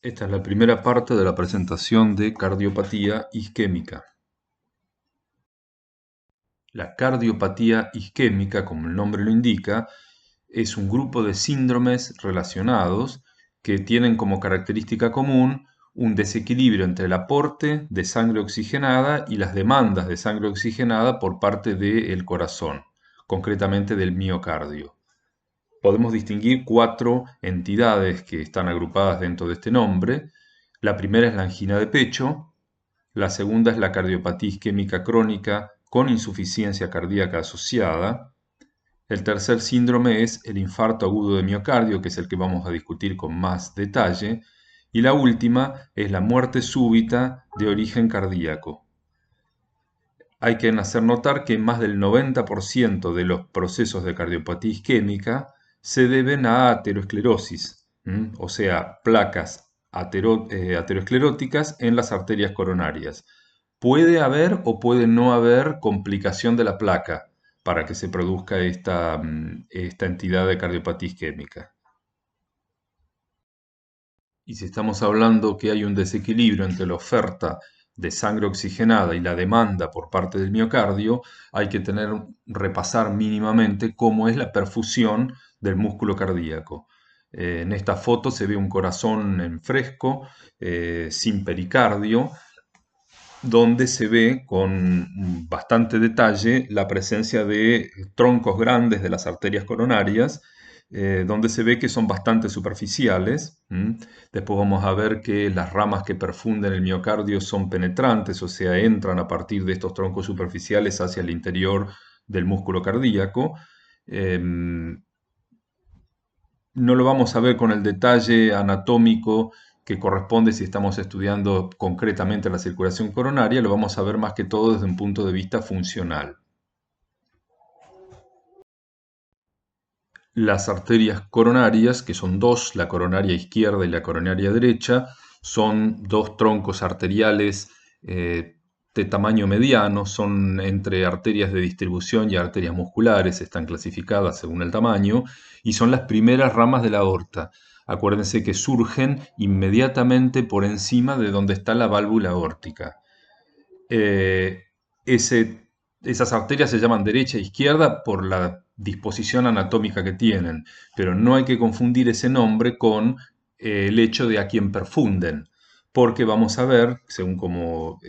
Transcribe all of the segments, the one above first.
Esta es la primera parte de la presentación de cardiopatía isquémica. La cardiopatía isquémica, como el nombre lo indica, es un grupo de síndromes relacionados que tienen como característica común un desequilibrio entre el aporte de sangre oxigenada y las demandas de sangre oxigenada por parte del corazón, concretamente del miocardio. Podemos distinguir cuatro entidades que están agrupadas dentro de este nombre. La primera es la angina de pecho, la segunda es la cardiopatía isquémica crónica con insuficiencia cardíaca asociada. El tercer síndrome es el infarto agudo de miocardio, que es el que vamos a discutir con más detalle. Y la última es la muerte súbita de origen cardíaco. Hay que hacer notar que más del 90% de los procesos de cardiopatía isquémica se deben a aterosclerosis, o sea, placas ateroscleróticas en las arterias coronarias. Puede haber o puede no haber complicación de la placa para que se produzca esta entidad de cardiopatía isquémica. Y si estamos hablando que hay un desequilibrio entre la oferta de sangre oxigenada y la demanda por parte del miocardio, hay que repasar mínimamente cómo es la perfusión del músculo cardíaco. En esta foto se ve un corazón en fresco, sin pericardio, donde se ve con bastante detalle la presencia de troncos grandes de las arterias coronarias, donde se ve que son bastante superficiales. Después vamos a ver que las ramas que perfunden el miocardio son penetrantes, o sea, entran a partir de estos troncos superficiales hacia el interior del músculo cardíaco. No lo vamos a ver con el detalle anatómico que corresponde si estamos estudiando concretamente la circulación coronaria, lo vamos a ver más que todo desde un punto de vista funcional. Las arterias coronarias, que son dos, la coronaria izquierda y la coronaria derecha, son dos troncos arteriales de tamaño mediano, son entre arterias de distribución y arterias musculares, están clasificadas según el tamaño, y son las primeras ramas de la aorta. Acuérdense que surgen inmediatamente por encima de donde está la válvula aórtica. Eh, Esas arterias se llaman derecha e izquierda por la disposición anatómica que tienen, pero no hay que confundir ese nombre con el hecho de a quién perfunden, porque vamos a ver, según como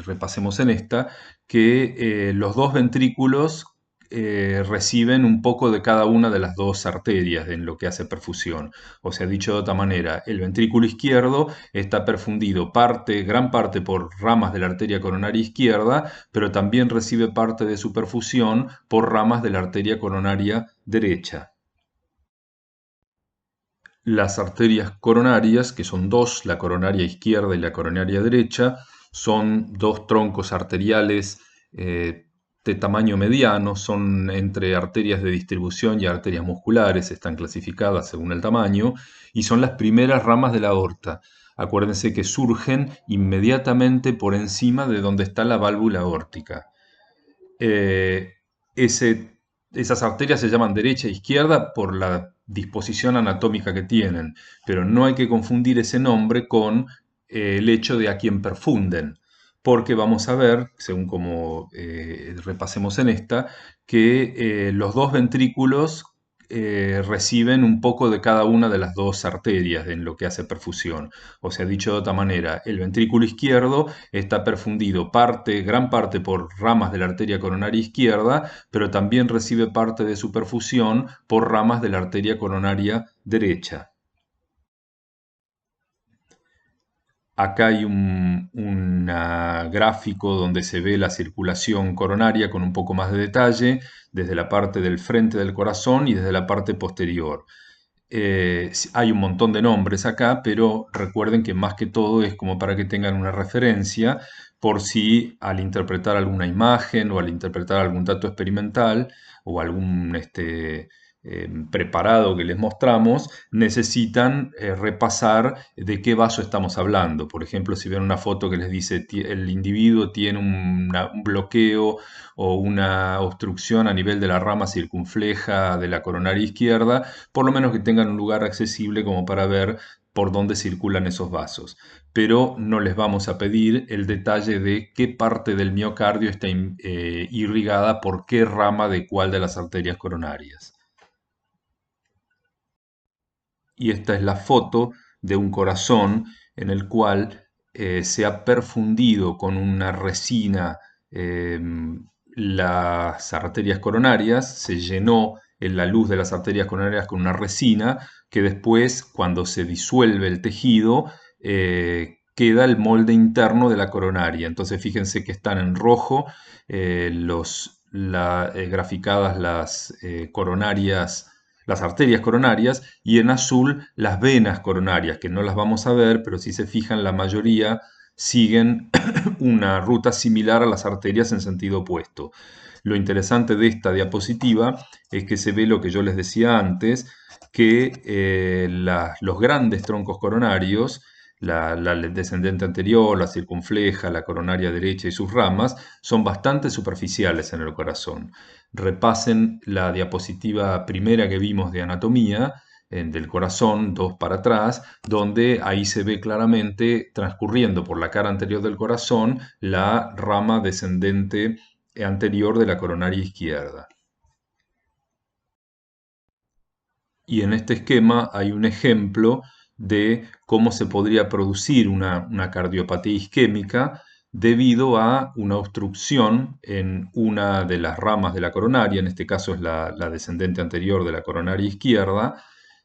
repasemos en esta, que los dos ventrículos reciben un poco de cada una de las dos arterias en lo que hace perfusión. O sea, dicho de otra manera, el ventrículo izquierdo está perfundido gran parte por ramas de la arteria coronaria izquierda, pero también recibe parte de su perfusión por ramas de la arteria coronaria derecha. Las arterias coronarias, que son dos, la coronaria izquierda y la coronaria derecha, son dos troncos arteriales de tamaño mediano, son entre arterias de distribución y arterias musculares, están clasificadas según el tamaño, y son las primeras ramas de la aorta. Acuérdense que surgen inmediatamente por encima de donde está la válvula aórtica. Eh, Esas arterias se llaman derecha e izquierda por la disposición anatómica que tienen, pero no hay que confundir ese nombre con el hecho de a quién perfunden, porque vamos a ver, según como repasemos en esta, que los dos ventrículos reciben un poco de cada una de las dos arterias en lo que hace perfusión. O sea, dicho de otra manera, el ventrículo izquierdo está perfundido gran parte por ramas de la arteria coronaria izquierda, pero también recibe parte de su perfusión por ramas de la arteria coronaria derecha. Acá hay un gráfico donde se ve la circulación coronaria con un poco más de detalle, desde la parte del frente del corazón y desde la parte posterior. Hay un montón de nombres acá, pero recuerden que más que todo es como para que tengan una referencia por si al interpretar alguna imagen o al interpretar algún dato experimental o algún preparado que les mostramos, necesitan repasar de qué vaso estamos hablando. Por ejemplo, si ven una foto que les dice el individuo tiene un bloqueo o una obstrucción a nivel de la rama circunfleja de la coronaria izquierda, por lo menos que tengan un lugar accesible como para ver por dónde circulan esos vasos. Pero no les vamos a pedir el detalle de qué parte del miocardio está irrigada por qué rama de cuál de las arterias coronarias. Y esta es la foto de un corazón en el cual se ha perfundido con una resina eh, las arterias coronarias, se llenó en la luz de las arterias coronarias con una resina que después, cuando se disuelve el tejido, queda el molde interno de la coronaria. Entonces fíjense que están en rojo graficadas las coronarias, las arterias coronarias, y en azul las venas coronarias, que no las vamos a ver, pero si se fijan, la mayoría siguen una ruta similar a las arterias en sentido opuesto. Lo interesante de esta diapositiva es que se ve lo que yo les decía antes, que los grandes troncos coronarios, la descendente anterior, la circunfleja, la coronaria derecha y sus ramas, son bastante superficiales en el corazón. Repasen la diapositiva primera que vimos de anatomía del corazón, dos para atrás, donde ahí se ve claramente transcurriendo por la cara anterior del corazón la rama descendente anterior de la coronaria izquierda. Y en este esquema hay un ejemplo de cómo se podría producir una cardiopatía isquémica debido a una obstrucción en una de las ramas de la coronaria, en este caso es la descendente anterior de la coronaria izquierda,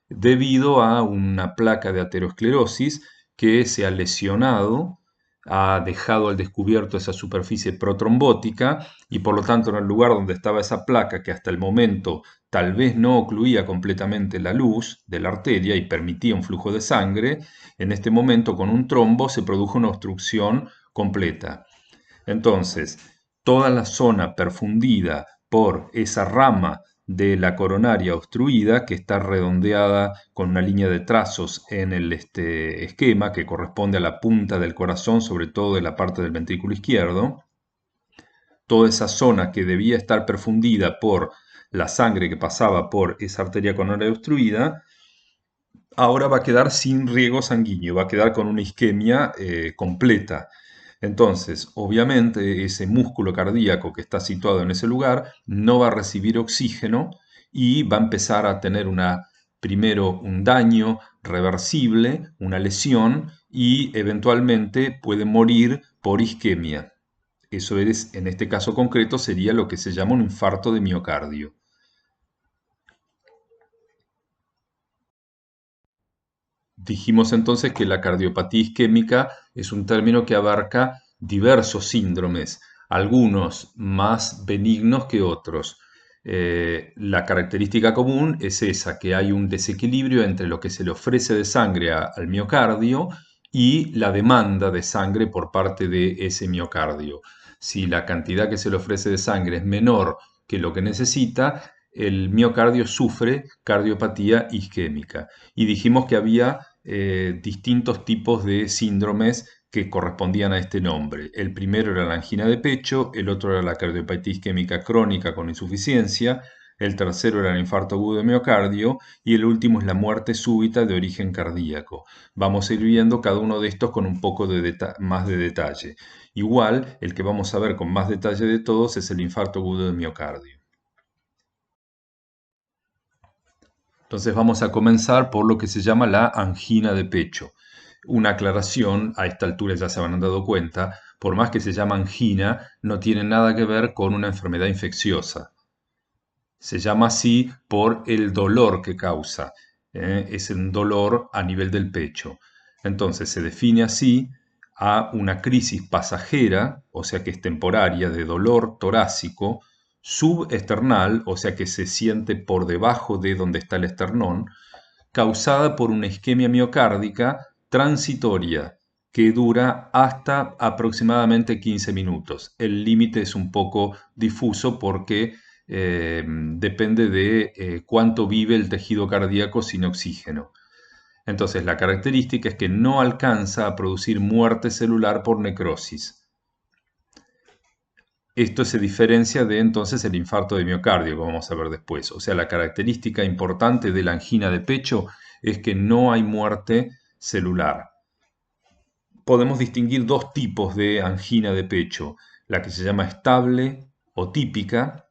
debido a una placa de aterosclerosis que se ha lesionado, ha dejado al descubierto esa superficie protrombótica y por lo tanto en el lugar donde estaba esa placa que hasta el momento tal vez no ocluía completamente la luz de la arteria y permitía un flujo de sangre, en este momento con un trombo se produjo una obstrucción completa. Entonces, toda la zona perfundida por esa rama de la coronaria obstruida, que está redondeada con una línea de trazos en el esquema que corresponde a la punta del corazón, sobre todo de la parte del ventrículo izquierdo, toda esa zona que debía estar perfundida por la sangre que pasaba por esa arteria coronaria obstruida, ahora va a quedar sin riego sanguíneo, va a quedar con una isquemia completa. Entonces, obviamente, ese músculo cardíaco que está situado en ese lugar no va a recibir oxígeno y va a empezar a tener primero un daño reversible, una lesión, y eventualmente puede morir por isquemia. Eso es, en este caso concreto, sería lo que se llama un infarto de miocardio. Dijimos entonces que la cardiopatía isquémica es un término que abarca diversos síndromes, algunos más benignos que otros. La característica común es esa, que hay un desequilibrio entre lo que se le ofrece de sangre al miocardio y la demanda de sangre por parte de ese miocardio. Si la cantidad que se le ofrece de sangre es menor que lo que necesita, el miocardio sufre cardiopatía isquémica. Y dijimos que había distintos tipos de síndromes que correspondían a este nombre. El primero era la angina de pecho, el otro era la cardiopatía isquémica crónica con insuficiencia, el tercero era el infarto agudo de miocardio y el último es la muerte súbita de origen cardíaco. Vamos a ir viendo cada uno de estos con un poco más de detalle. Igual, el que vamos a ver con más detalle de todos es el infarto agudo de miocardio. Entonces vamos a comenzar por lo que se llama la angina de pecho. Una aclaración, a esta altura ya se habrán dado cuenta, por más que se llama angina, no tiene nada que ver con una enfermedad infecciosa. Se llama así por el dolor que causa. Es un dolor a nivel del pecho. Entonces se define así a una crisis pasajera, o sea que es temporaria, de dolor torácico, subesternal, o sea que se siente por debajo de donde está el esternón, causada por una isquemia miocárdica transitoria que dura hasta aproximadamente 15 minutos. El límite es un poco difuso porque depende de cuánto vive el tejido cardíaco sin oxígeno. Entonces, la característica es que no alcanza a producir muerte celular por necrosis. Esto se diferencia de entonces el infarto de miocardio, que vamos a ver después. O sea, la característica importante de la angina de pecho es que no hay muerte celular. Podemos distinguir dos tipos de angina de pecho, la que se llama estable o típica,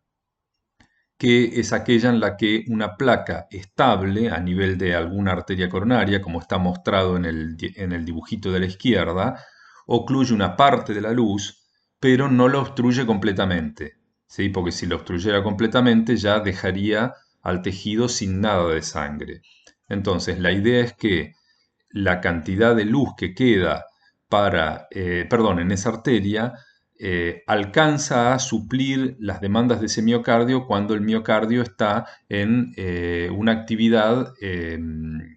que es aquella en la que una placa estable a nivel de alguna arteria coronaria, como está mostrado en el dibujito de la izquierda, ocluye una parte de la luz, pero no la obstruye completamente, ¿sí? Porque si la obstruyera completamente ya dejaría al tejido sin nada de sangre. Entonces, la idea es que la cantidad de luz que queda en esa arteria alcanza a suplir las demandas de ese miocardio cuando el miocardio está en una actividad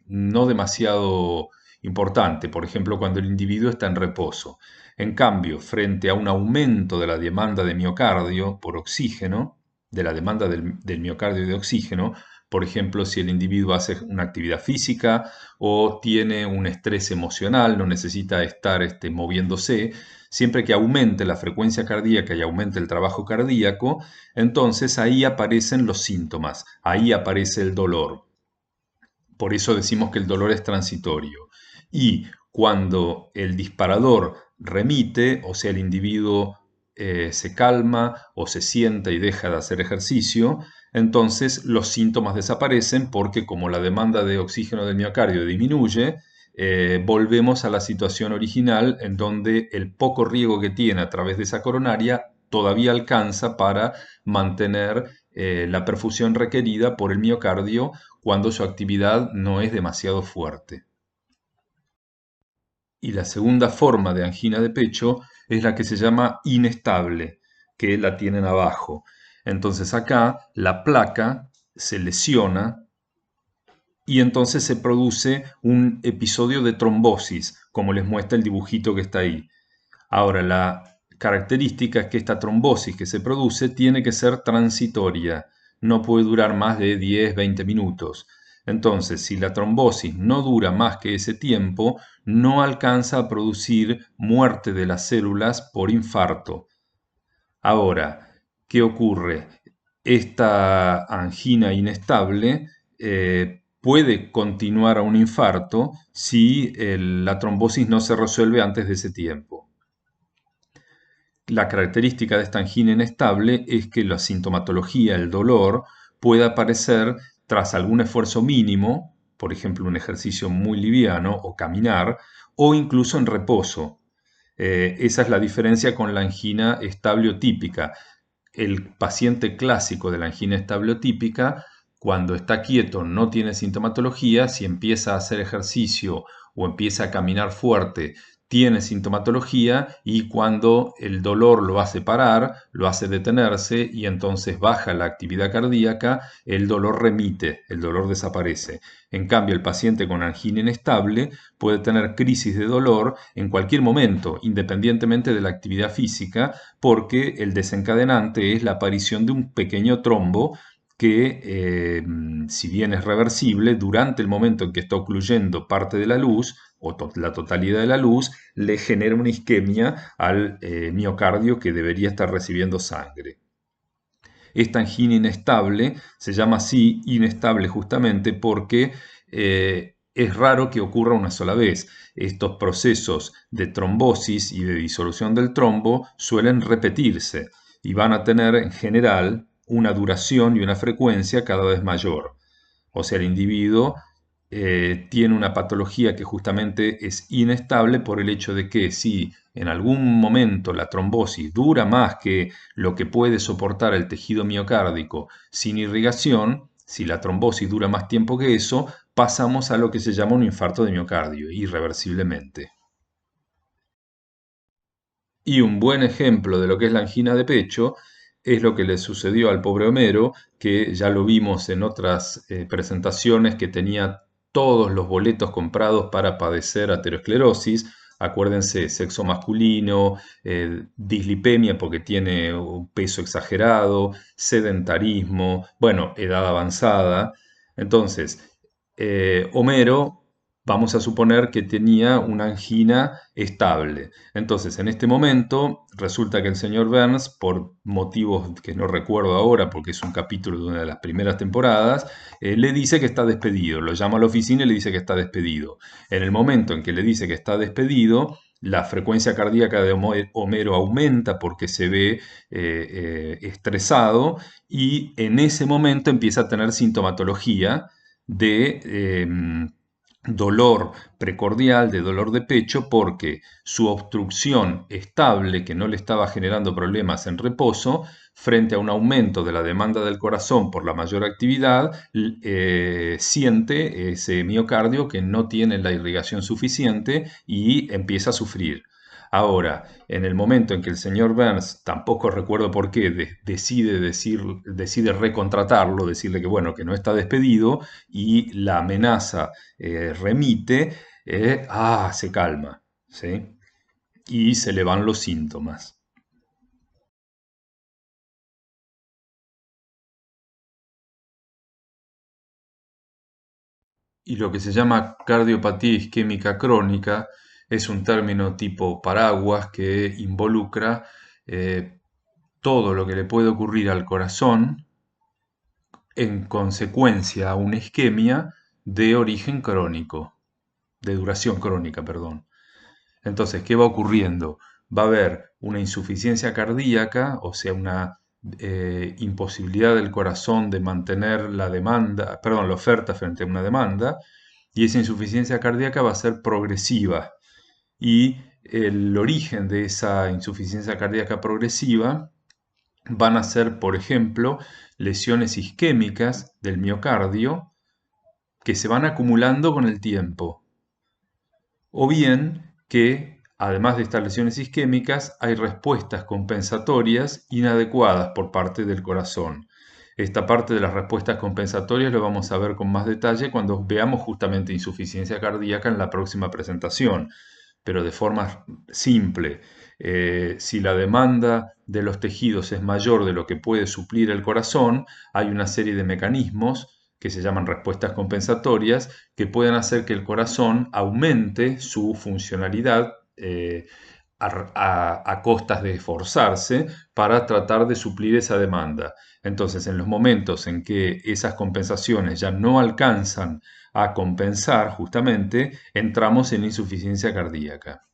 no demasiado importante, por ejemplo, cuando el individuo está en reposo. En cambio, frente a un aumento de la demanda de miocardio por oxígeno, de la demanda del miocardio de oxígeno, por ejemplo, si el individuo hace una actividad física o tiene un estrés emocional, no necesita estar moviéndose, siempre que aumente la frecuencia cardíaca y aumente el trabajo cardíaco, entonces ahí aparecen los síntomas, ahí aparece el dolor. Por eso decimos que el dolor es transitorio. Y cuando el disparador remite, o sea, el individuo se calma o se sienta y deja de hacer ejercicio, entonces los síntomas desaparecen porque como la demanda de oxígeno del miocardio disminuye, volvemos a la situación original en donde el poco riego que tiene a través de esa coronaria todavía alcanza para mantener la perfusión requerida por el miocardio cuando su actividad no es demasiado fuerte. Y la segunda forma de angina de pecho es la que se llama inestable, que la tienen abajo. Entonces acá la placa se lesiona y entonces se produce un episodio de trombosis, como les muestra el dibujito que está ahí. Ahora, la característica es que esta trombosis que se produce tiene que ser transitoria, no puede durar más de 10-20 minutos. Entonces, si la trombosis no dura más que ese tiempo, no alcanza a producir muerte de las células por infarto. Ahora, ¿qué ocurre? Esta angina inestable puede continuar a un infarto si la trombosis no se resuelve antes de ese tiempo. La característica de esta angina inestable es que la sintomatología, el dolor, puede aparecer tras algún esfuerzo mínimo, por ejemplo un ejercicio muy liviano o caminar, o incluso en reposo. Esa es la diferencia con la angina estableotípica. El paciente clásico de la angina estableotípica, cuando está quieto, no tiene sintomatología, si empieza a hacer ejercicio o empieza a caminar fuerte, tiene sintomatología y cuando el dolor lo hace parar, lo hace detenerse y entonces baja la actividad cardíaca, el dolor remite, el dolor desaparece. En cambio, el paciente con angina inestable puede tener crisis de dolor en cualquier momento, independientemente de la actividad física, porque el desencadenante es la aparición de un pequeño trombo que, si bien es reversible, durante el momento en que está ocluyendo parte de la luz, o la totalidad de la luz, le genera una isquemia al miocardio que debería estar recibiendo sangre. Esta angina inestable se llama así inestable justamente porque es raro que ocurra una sola vez. Estos procesos de trombosis y de disolución del trombo suelen repetirse y van a tener en general una duración y una frecuencia cada vez mayor. O sea, el individuo tiene una patología que justamente es inestable por el hecho de que si en algún momento la trombosis dura más que lo que puede soportar el tejido miocárdico sin irrigación, si la trombosis dura más tiempo que eso, pasamos a lo que se llama un infarto de miocardio, irreversiblemente. Y un buen ejemplo de lo que es la angina de pecho es lo que le sucedió al pobre Homero, que ya lo vimos en otras presentaciones, que tenía todos los boletos comprados para padecer aterosclerosis. Acuérdense, sexo masculino, dislipemia porque tiene un peso exagerado, sedentarismo, bueno, edad avanzada. Entonces, Homero vamos a suponer que tenía una angina estable. Entonces, en este momento, resulta que el señor Burns, por motivos que no recuerdo ahora, porque es un capítulo de una de las primeras temporadas, le dice que está despedido. Lo llama a la oficina y le dice que está despedido. En el momento en que le dice que está despedido, la frecuencia cardíaca de Homero aumenta porque se ve estresado, y en ese momento empieza a tener sintomatología de dolor precordial, de dolor de pecho, porque su obstrucción estable, que no le estaba generando problemas en reposo, frente a un aumento de la demanda del corazón por la mayor actividad, siente ese miocardio que no tiene la irrigación suficiente y empieza a sufrir. Ahora, en el momento en que el señor Burns, tampoco recuerdo por qué, decide recontratarlo, decirle que bueno, que no está despedido, y la amenaza remite, se calma, ¿sí? Y se le van los síntomas. Y lo que se llama cardiopatía isquémica crónica es un término tipo paraguas que involucra eh, todo lo que le puede ocurrir al corazón en consecuencia a una isquemia de origen crónico, de duración crónica, perdón. Entonces, ¿qué va ocurriendo? Va a haber una insuficiencia cardíaca, o sea, una imposibilidad del corazón de mantener la demanda, perdón, la oferta frente a una demanda, y esa insuficiencia cardíaca va a ser progresiva. Y el origen de esa insuficiencia cardíaca progresiva van a ser, por ejemplo, lesiones isquémicas del miocardio que se van acumulando con el tiempo. O bien que, además de estas lesiones isquémicas, hay respuestas compensatorias inadecuadas por parte del corazón. Esta parte de las respuestas compensatorias lo vamos a ver con más detalle cuando veamos justamente insuficiencia cardíaca en la próxima presentación, pero de forma simple. Si la demanda de los tejidos es mayor de lo que puede suplir el corazón, hay una serie de mecanismos que se llaman respuestas compensatorias, que pueden hacer que el corazón aumente su funcionalidad a costas de esforzarse para tratar de suplir esa demanda. Entonces, en los momentos en que esas compensaciones ya no alcanzan a compensar, justamente, entramos en insuficiencia cardíaca.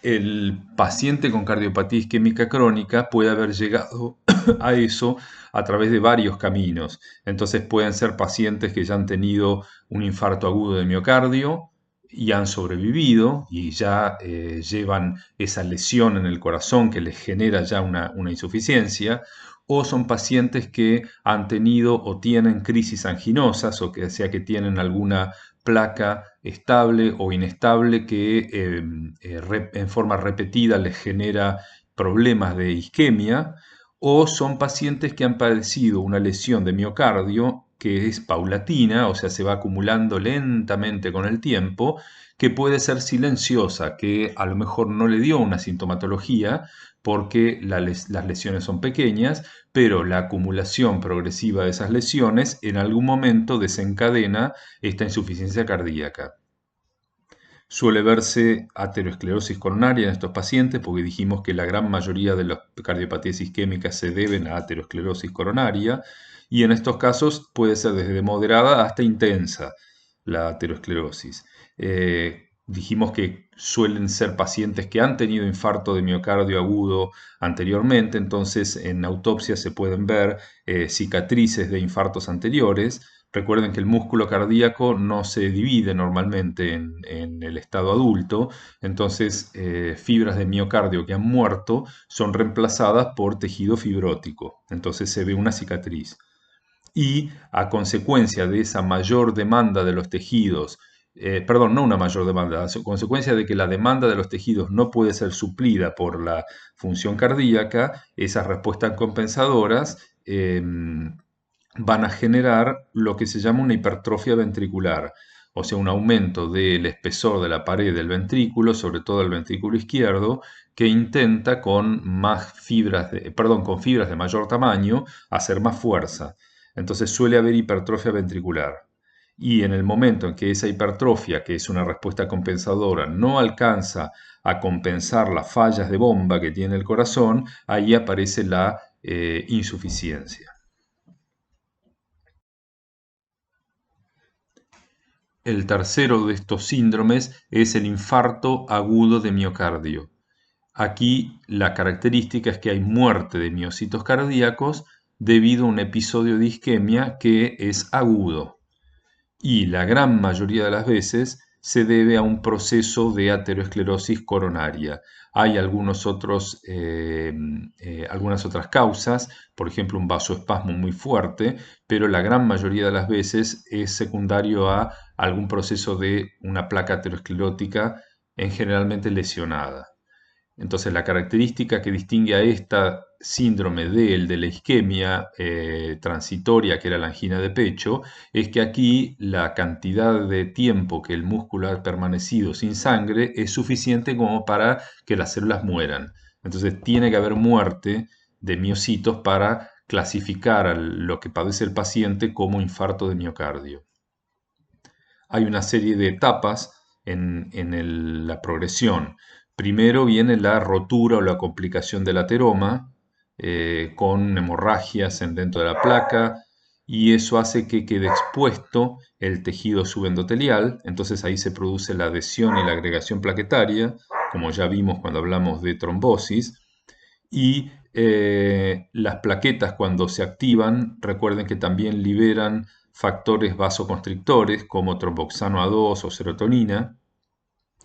El paciente con cardiopatía isquémica crónica puede haber llegado a eso a través de varios caminos. Entonces pueden ser pacientes que ya han tenido un infarto agudo de miocardio y han sobrevivido y ya llevan esa lesión en el corazón que les genera ya una insuficiencia, o son pacientes que han tenido o tienen crisis anginosas, o que sea que tienen alguna placa estable o inestable que en forma repetida les genera problemas de isquemia, o son pacientes que han padecido una lesión de miocardio que es paulatina, o sea, se va acumulando lentamente con el tiempo, que puede ser silenciosa, que a lo mejor no le dio una sintomatología porque las lesiones son pequeñas, pero la acumulación progresiva de esas lesiones en algún momento desencadena esta insuficiencia cardíaca. Suele verse aterosclerosis coronaria en estos pacientes porque dijimos que la gran mayoría de las cardiopatías isquémicas se deben a aterosclerosis coronaria, y en estos casos puede ser desde moderada hasta intensa la aterosclerosis. Dijimos que suelen ser pacientes que han tenido infarto de miocardio agudo anteriormente, entonces en autopsia se pueden ver cicatrices de infartos anteriores. Recuerden que el músculo cardíaco no se divide normalmente en el estado adulto, entonces fibras de miocardio que han muerto son reemplazadas por tejido fibrótico, entonces se ve una cicatriz. Y a consecuencia de esa mayor demanda de los tejidos, perdón, no una mayor demanda, a consecuencia de que la demanda de los tejidos no puede ser suplida por la función cardíaca, esas respuestas compensadoras van a generar lo que se llama una hipertrofia ventricular, o sea, un aumento del espesor de la pared del ventrículo, sobre todo el ventrículo izquierdo, que intenta con más fibras perdón, con fibras de mayor tamaño hacer más fuerza. Entonces suele haber hipertrofia ventricular. Y en el momento en que esa hipertrofia, que es una respuesta compensadora, no alcanza a compensar las fallas de bomba que tiene el corazón, ahí aparece la insuficiencia. El tercero de estos síndromes es el infarto agudo de miocardio. Aquí la característica es que hay muerte de miocitos cardíacos debido a un episodio de isquemia que es agudo y la gran mayoría de las veces se debe a un proceso de aterosclerosis coronaria. Hay algunas otras causas, por ejemplo un vasoespasmo muy fuerte, pero la gran mayoría de las veces es secundario a algún proceso de una placa aterosclerótica generalmente lesionada. Entonces, la característica que distingue a esta síndrome de la isquemia transitoria, que era la angina de pecho, es que aquí la cantidad de tiempo que el músculo ha permanecido sin sangre es suficiente como para que las células mueran. Entonces, tiene que haber muerte de miocitos para clasificar a lo que padece el paciente como infarto de miocardio. Hay una serie de etapas en la progresión. Primero viene la rotura o la complicación del ateroma, con hemorragias dentro de la placa, y eso hace que quede expuesto el tejido subendotelial, entonces ahí se produce la adhesión y la agregación plaquetaria, como ya vimos cuando hablamos de trombosis, y las plaquetas cuando se activan, recuerden que también liberan factores vasoconstrictores como tromboxano A2 o serotonina,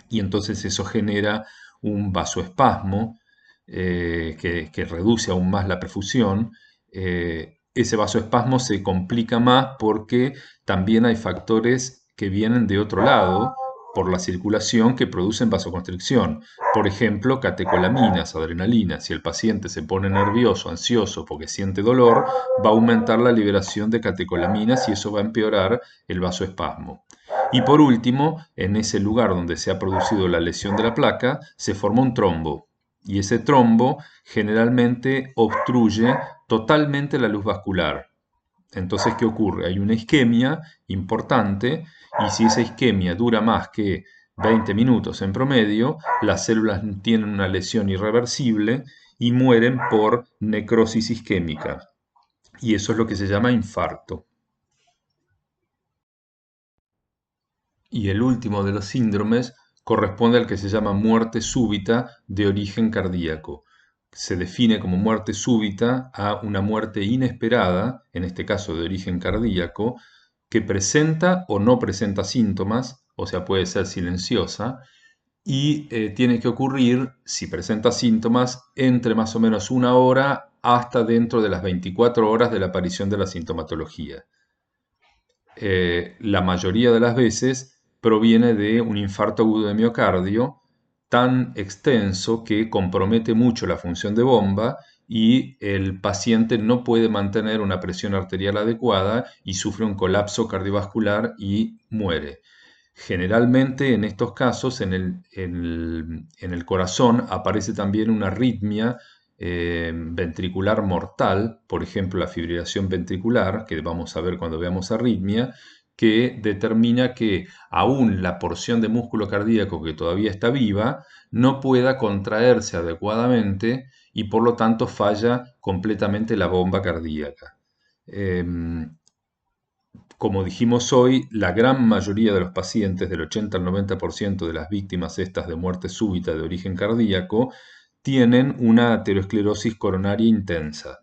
y entonces eso genera un vasoespasmo que reduce aún más la perfusión. Ese vasoespasmo se complica más porque también hay factores que vienen de otro lado por la circulación que producen vasoconstricción. Por ejemplo, catecolaminas, adrenalina. Si el paciente se pone nervioso, ansioso porque siente dolor, va a aumentar la liberación de catecolaminas y eso va a empeorar el vasoespasmo. Y por último, en ese lugar donde se ha producido la lesión de la placa, se forma un trombo. Y ese trombo generalmente obstruye totalmente la luz vascular. Entonces, ¿qué ocurre? Hay una isquemia importante y si esa isquemia dura más que 20 minutos en promedio, las células tienen una lesión irreversible y mueren por necrosis isquémica. Y eso es lo que se llama infarto. Y el último de los síndromes corresponde al que se llama muerte súbita de origen cardíaco. Se define como muerte súbita a una muerte inesperada, en este caso de origen cardíaco, que presenta o no presenta síntomas, o sea, puede ser silenciosa, y tiene que ocurrir, si presenta síntomas, entre más o menos una hora hasta dentro de las 24 horas de la aparición de la sintomatología. La mayoría de las veces proviene de un infarto agudo de miocardio tan extenso que compromete mucho la función de bomba y el paciente no puede mantener una presión arterial adecuada y sufre un colapso cardiovascular y muere. Generalmente en estos casos en el corazón aparece también una arritmia ventricular mortal, por ejemplo la fibrilación ventricular, que vamos a ver cuando veamos arritmia, que determina que aún la porción de músculo cardíaco que todavía está viva no pueda contraerse adecuadamente y por lo tanto falla completamente la bomba cardíaca. Como dijimos hoy, la gran mayoría de los pacientes, del 80 al 90% de las víctimas estas de muerte súbita de origen cardíaco, tienen una aterosclerosis coronaria intensa.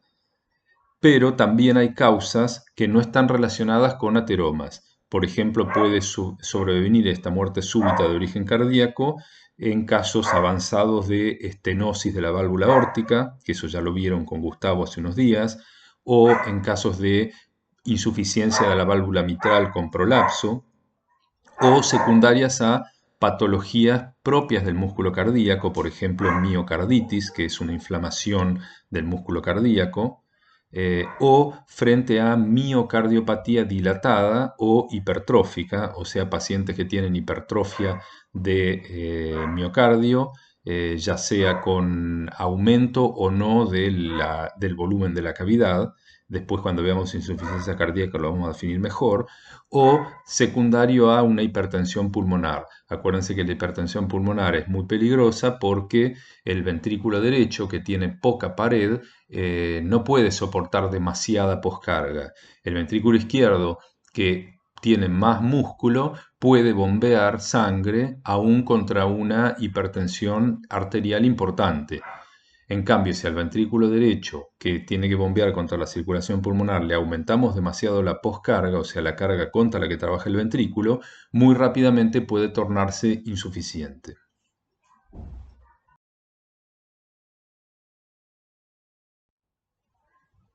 Pero también hay causas que no están relacionadas con ateromas. Por ejemplo, puede sobrevenir esta muerte súbita de origen cardíaco en casos avanzados de estenosis de la válvula aórtica, que eso ya lo vieron con Gustavo hace unos días, o en casos de insuficiencia de la válvula mitral con prolapso, o secundarias a patologías propias del músculo cardíaco, por ejemplo, miocarditis, que es una inflamación del músculo cardíaco, o frente a miocardiopatía dilatada o hipertrófica, o sea, pacientes que tienen hipertrofia de miocardio, ya sea con aumento o no del volumen de la cavidad, después cuando veamos insuficiencia cardíaca lo vamos a definir mejor, o secundario a una hipertensión pulmonar. Acuérdense que la hipertensión pulmonar es muy peligrosa porque el ventrículo derecho, que tiene poca pared, no puede soportar demasiada poscarga. El ventrículo izquierdo, que tiene más músculo, puede bombear sangre aún contra una hipertensión arterial importante. En cambio, si al ventrículo derecho, que tiene que bombear contra la circulación pulmonar, le aumentamos demasiado la poscarga, o sea, la carga contra la que trabaja el ventrículo, muy rápidamente puede tornarse insuficiente.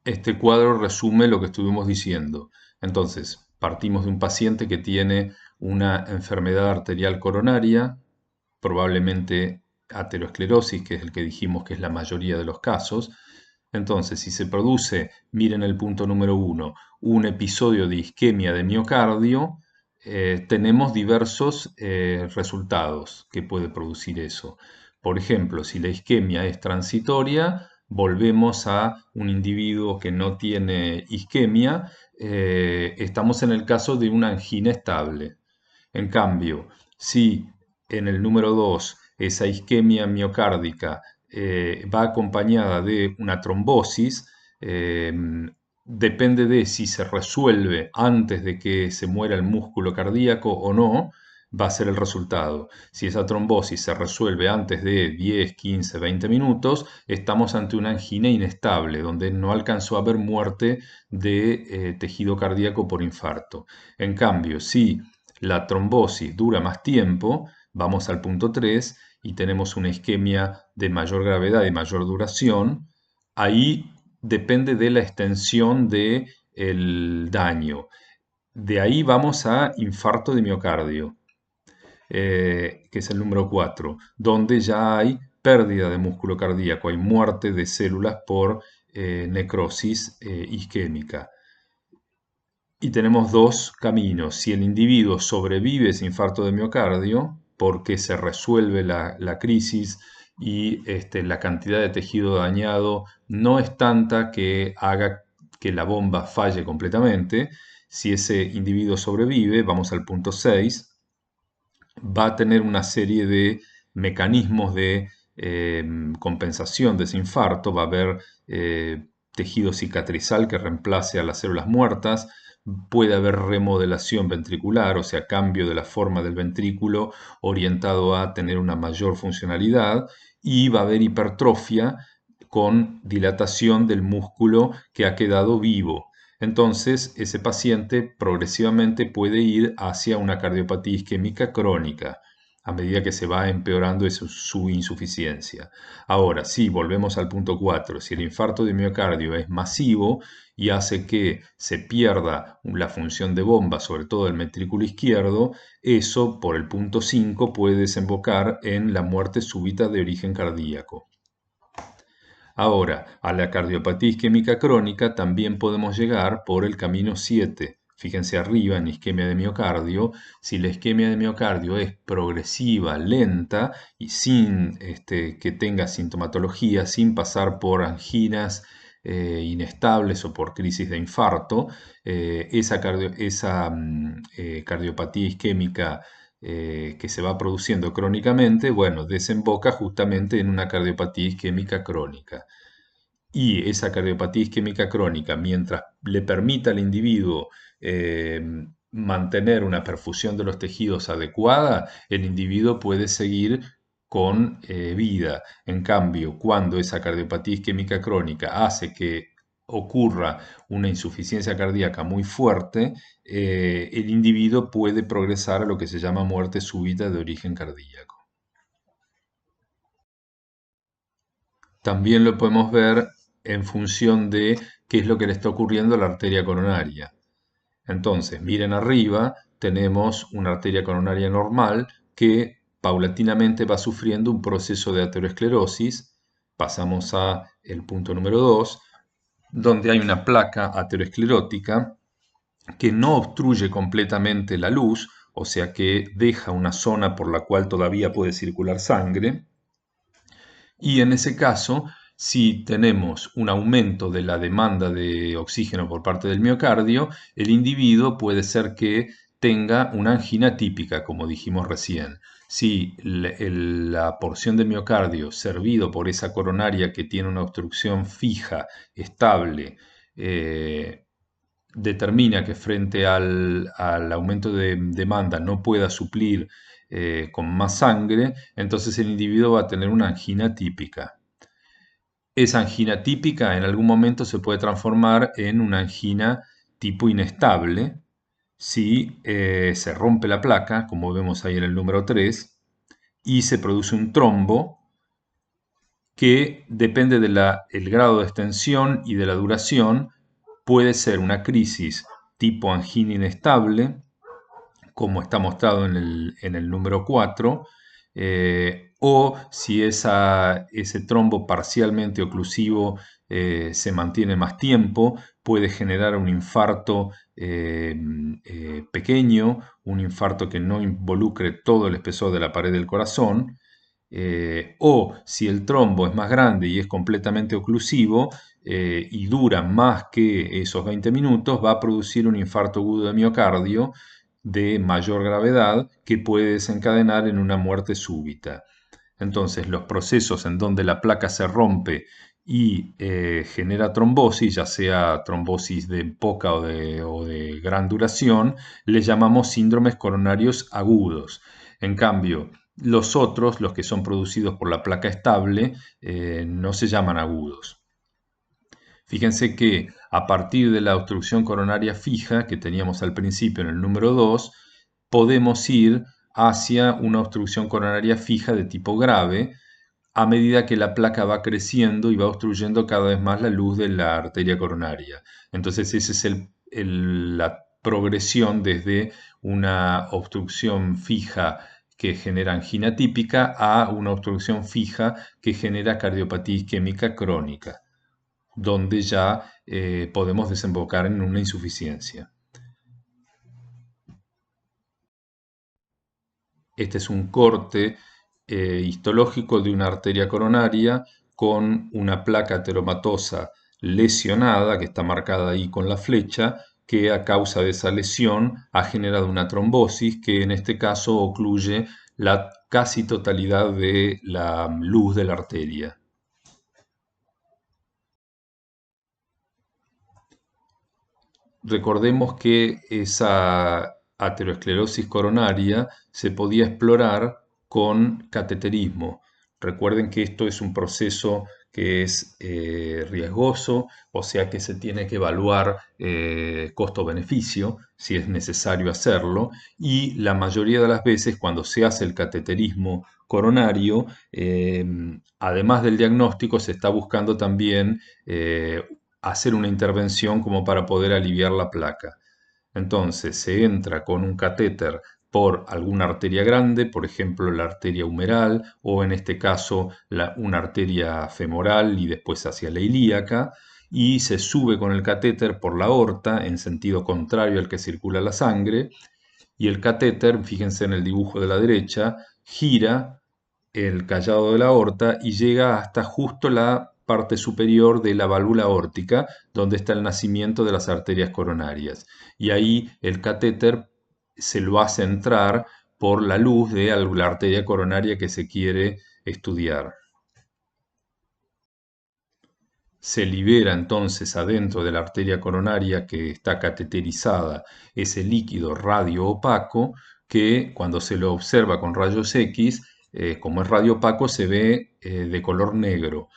Este cuadro resume lo que estuvimos diciendo. Entonces, partimos de un paciente que tiene una enfermedad arterial coronaria, probablemente aterosclerosis, que es el que dijimos que es la mayoría de los casos. Entonces, si se produce, miren el punto número 1, un episodio de isquemia de miocardio, tenemos diversos resultados que puede producir eso. Por ejemplo, si la isquemia es transitoria, volvemos a un individuo que no tiene isquemia, estamos en el caso de una angina estable. En cambio, si en el número 2 esa isquemia miocárdica va acompañada de una trombosis, depende de si se resuelve antes de que se muera el músculo cardíaco o no, va a ser el resultado. Si esa trombosis se resuelve antes de 10, 15, 20 minutos, estamos ante una angina inestable, donde no alcanzó a haber muerte de tejido cardíaco por infarto. En cambio, si la trombosis dura más tiempo, vamos al punto 3 y tenemos una isquemia de mayor gravedad y mayor duración. Ahí depende de la extensión del daño. De ahí vamos a infarto de miocardio, que es el número 4, donde ya hay pérdida de músculo cardíaco, hay muerte de células por necrosis isquémica. Y tenemos dos caminos. Si el individuo sobrevive ese infarto de miocardio, porque se resuelve la crisis y la cantidad de tejido dañado no es tanta que haga que la bomba falle completamente. Si ese individuo sobrevive, vamos al punto 6, va a tener una serie de mecanismos de compensación de ese infarto, va a haber tejido cicatrizal que reemplace a las células muertas, puede haber remodelación ventricular, o sea, cambio de la forma del ventrículo orientado a tener una mayor funcionalidad, y va a haber hipertrofia con dilatación del músculo que ha quedado vivo. Entonces, ese paciente progresivamente puede ir hacia una cardiopatía isquémica crónica a medida que se va empeorando su insuficiencia. Ahora, si volvemos al punto 4, si el infarto de miocardio es masivo y hace que se pierda la función de bomba, sobre todo el ventrículo izquierdo, eso por el punto 5 puede desembocar en la muerte súbita de origen cardíaco. Ahora, a la cardiopatía isquémica crónica también podemos llegar por el camino 7. Fíjense arriba en isquemia de miocardio. Si la isquemia de miocardio es progresiva, lenta y sin que tenga sintomatología, sin pasar por anginas inestables o por crisis de infarto, esa cardiopatía isquémica que se va produciendo crónicamente, bueno, desemboca justamente en una cardiopatía isquémica crónica. Y esa cardiopatía isquémica crónica, mientras le permita al individuo mantener una perfusión de los tejidos adecuada, el individuo puede seguir con vida. En cambio, cuando esa cardiopatía isquémica crónica hace que ocurra una insuficiencia cardíaca muy fuerte, el individuo puede progresar a lo que se llama muerte súbita de origen cardíaco. También lo podemos ver en función de qué es lo que le está ocurriendo a la arteria coronaria. Entonces, miren arriba, tenemos una arteria coronaria normal que paulatinamente va sufriendo un proceso de aterosclerosis. Pasamos a el punto número 2, donde hay una placa aterosclerótica que no obstruye completamente la luz, o sea que deja una zona por la cual todavía puede circular sangre, y en ese caso Si tenemos un aumento de la demanda de oxígeno por parte del miocardio, el individuo puede ser que tenga una angina típica, como dijimos recién. Si la porción de miocardio servido por esa coronaria que tiene una obstrucción fija, estable, eh, determina que frente al aumento de demanda no pueda suplir con más sangre, entonces el individuo va a tener una angina típica. Esa angina típica en algún momento se puede transformar en una angina tipo inestable si se rompe la placa, como vemos ahí en el número 3, y se produce un trombo que depende del grado de extensión y de la duración, puede ser una crisis tipo angina inestable, como está mostrado en el número 4, o si ese trombo parcialmente oclusivo se mantiene más tiempo, puede generar un infarto pequeño, un infarto que no involucre todo el espesor de la pared del corazón, o si el trombo es más grande y es completamente oclusivo y dura más que esos 20 minutos, va a producir un infarto agudo de miocardio de mayor gravedad que puede desencadenar en una muerte súbita. Entonces, los procesos en donde la placa se rompe y genera trombosis, ya sea trombosis de poca o de gran duración, le llamamos síndromes coronarios agudos. En cambio, los otros, los que son producidos por la placa estable, no se llaman agudos. Fíjense que a partir de la obstrucción coronaria fija que teníamos al principio en el número 2, podemos ir hacia una obstrucción coronaria fija de tipo grave a medida que la placa va creciendo y va obstruyendo cada vez más la luz de la arteria coronaria. Entonces esa es la progresión desde una obstrucción fija que genera angina típica a una obstrucción fija que genera cardiopatía isquémica crónica, donde ya podemos desembocar en una insuficiencia. Este es un corte histológico de una arteria coronaria con una placa ateromatosa lesionada, que está marcada ahí con la flecha, que a causa de esa lesión ha generado una trombosis que en este caso ocluye la casi totalidad de la luz de la arteria. Recordemos que esa aterosclerosis coronaria se podía explorar con cateterismo. Recuerden que esto es un proceso que es riesgoso, o sea que se tiene que evaluar costo-beneficio si es necesario hacerlo, y la mayoría de las veces cuando se hace el cateterismo coronario, además del diagnóstico se está buscando también hacer una intervención como para poder aliviar la placa. Entonces se entra con un catéter por alguna arteria grande, por ejemplo la arteria humeral o en este caso una arteria femoral y después hacia la ilíaca, y se sube con el catéter por la aorta en sentido contrario al que circula la sangre, y el catéter, fíjense en el dibujo de la derecha, gira el callado de la aorta y llega hasta justo la parte superior de la válvula aórtica, donde está el nacimiento de las arterias coronarias. Y ahí el catéter se lo hace entrar por la luz de la arteria coronaria que se quiere estudiar. Se libera entonces adentro de la arteria coronaria que está cateterizada ese líquido radio opaco que cuando se lo observa con rayos X, como es radio opaco, se ve de color negro.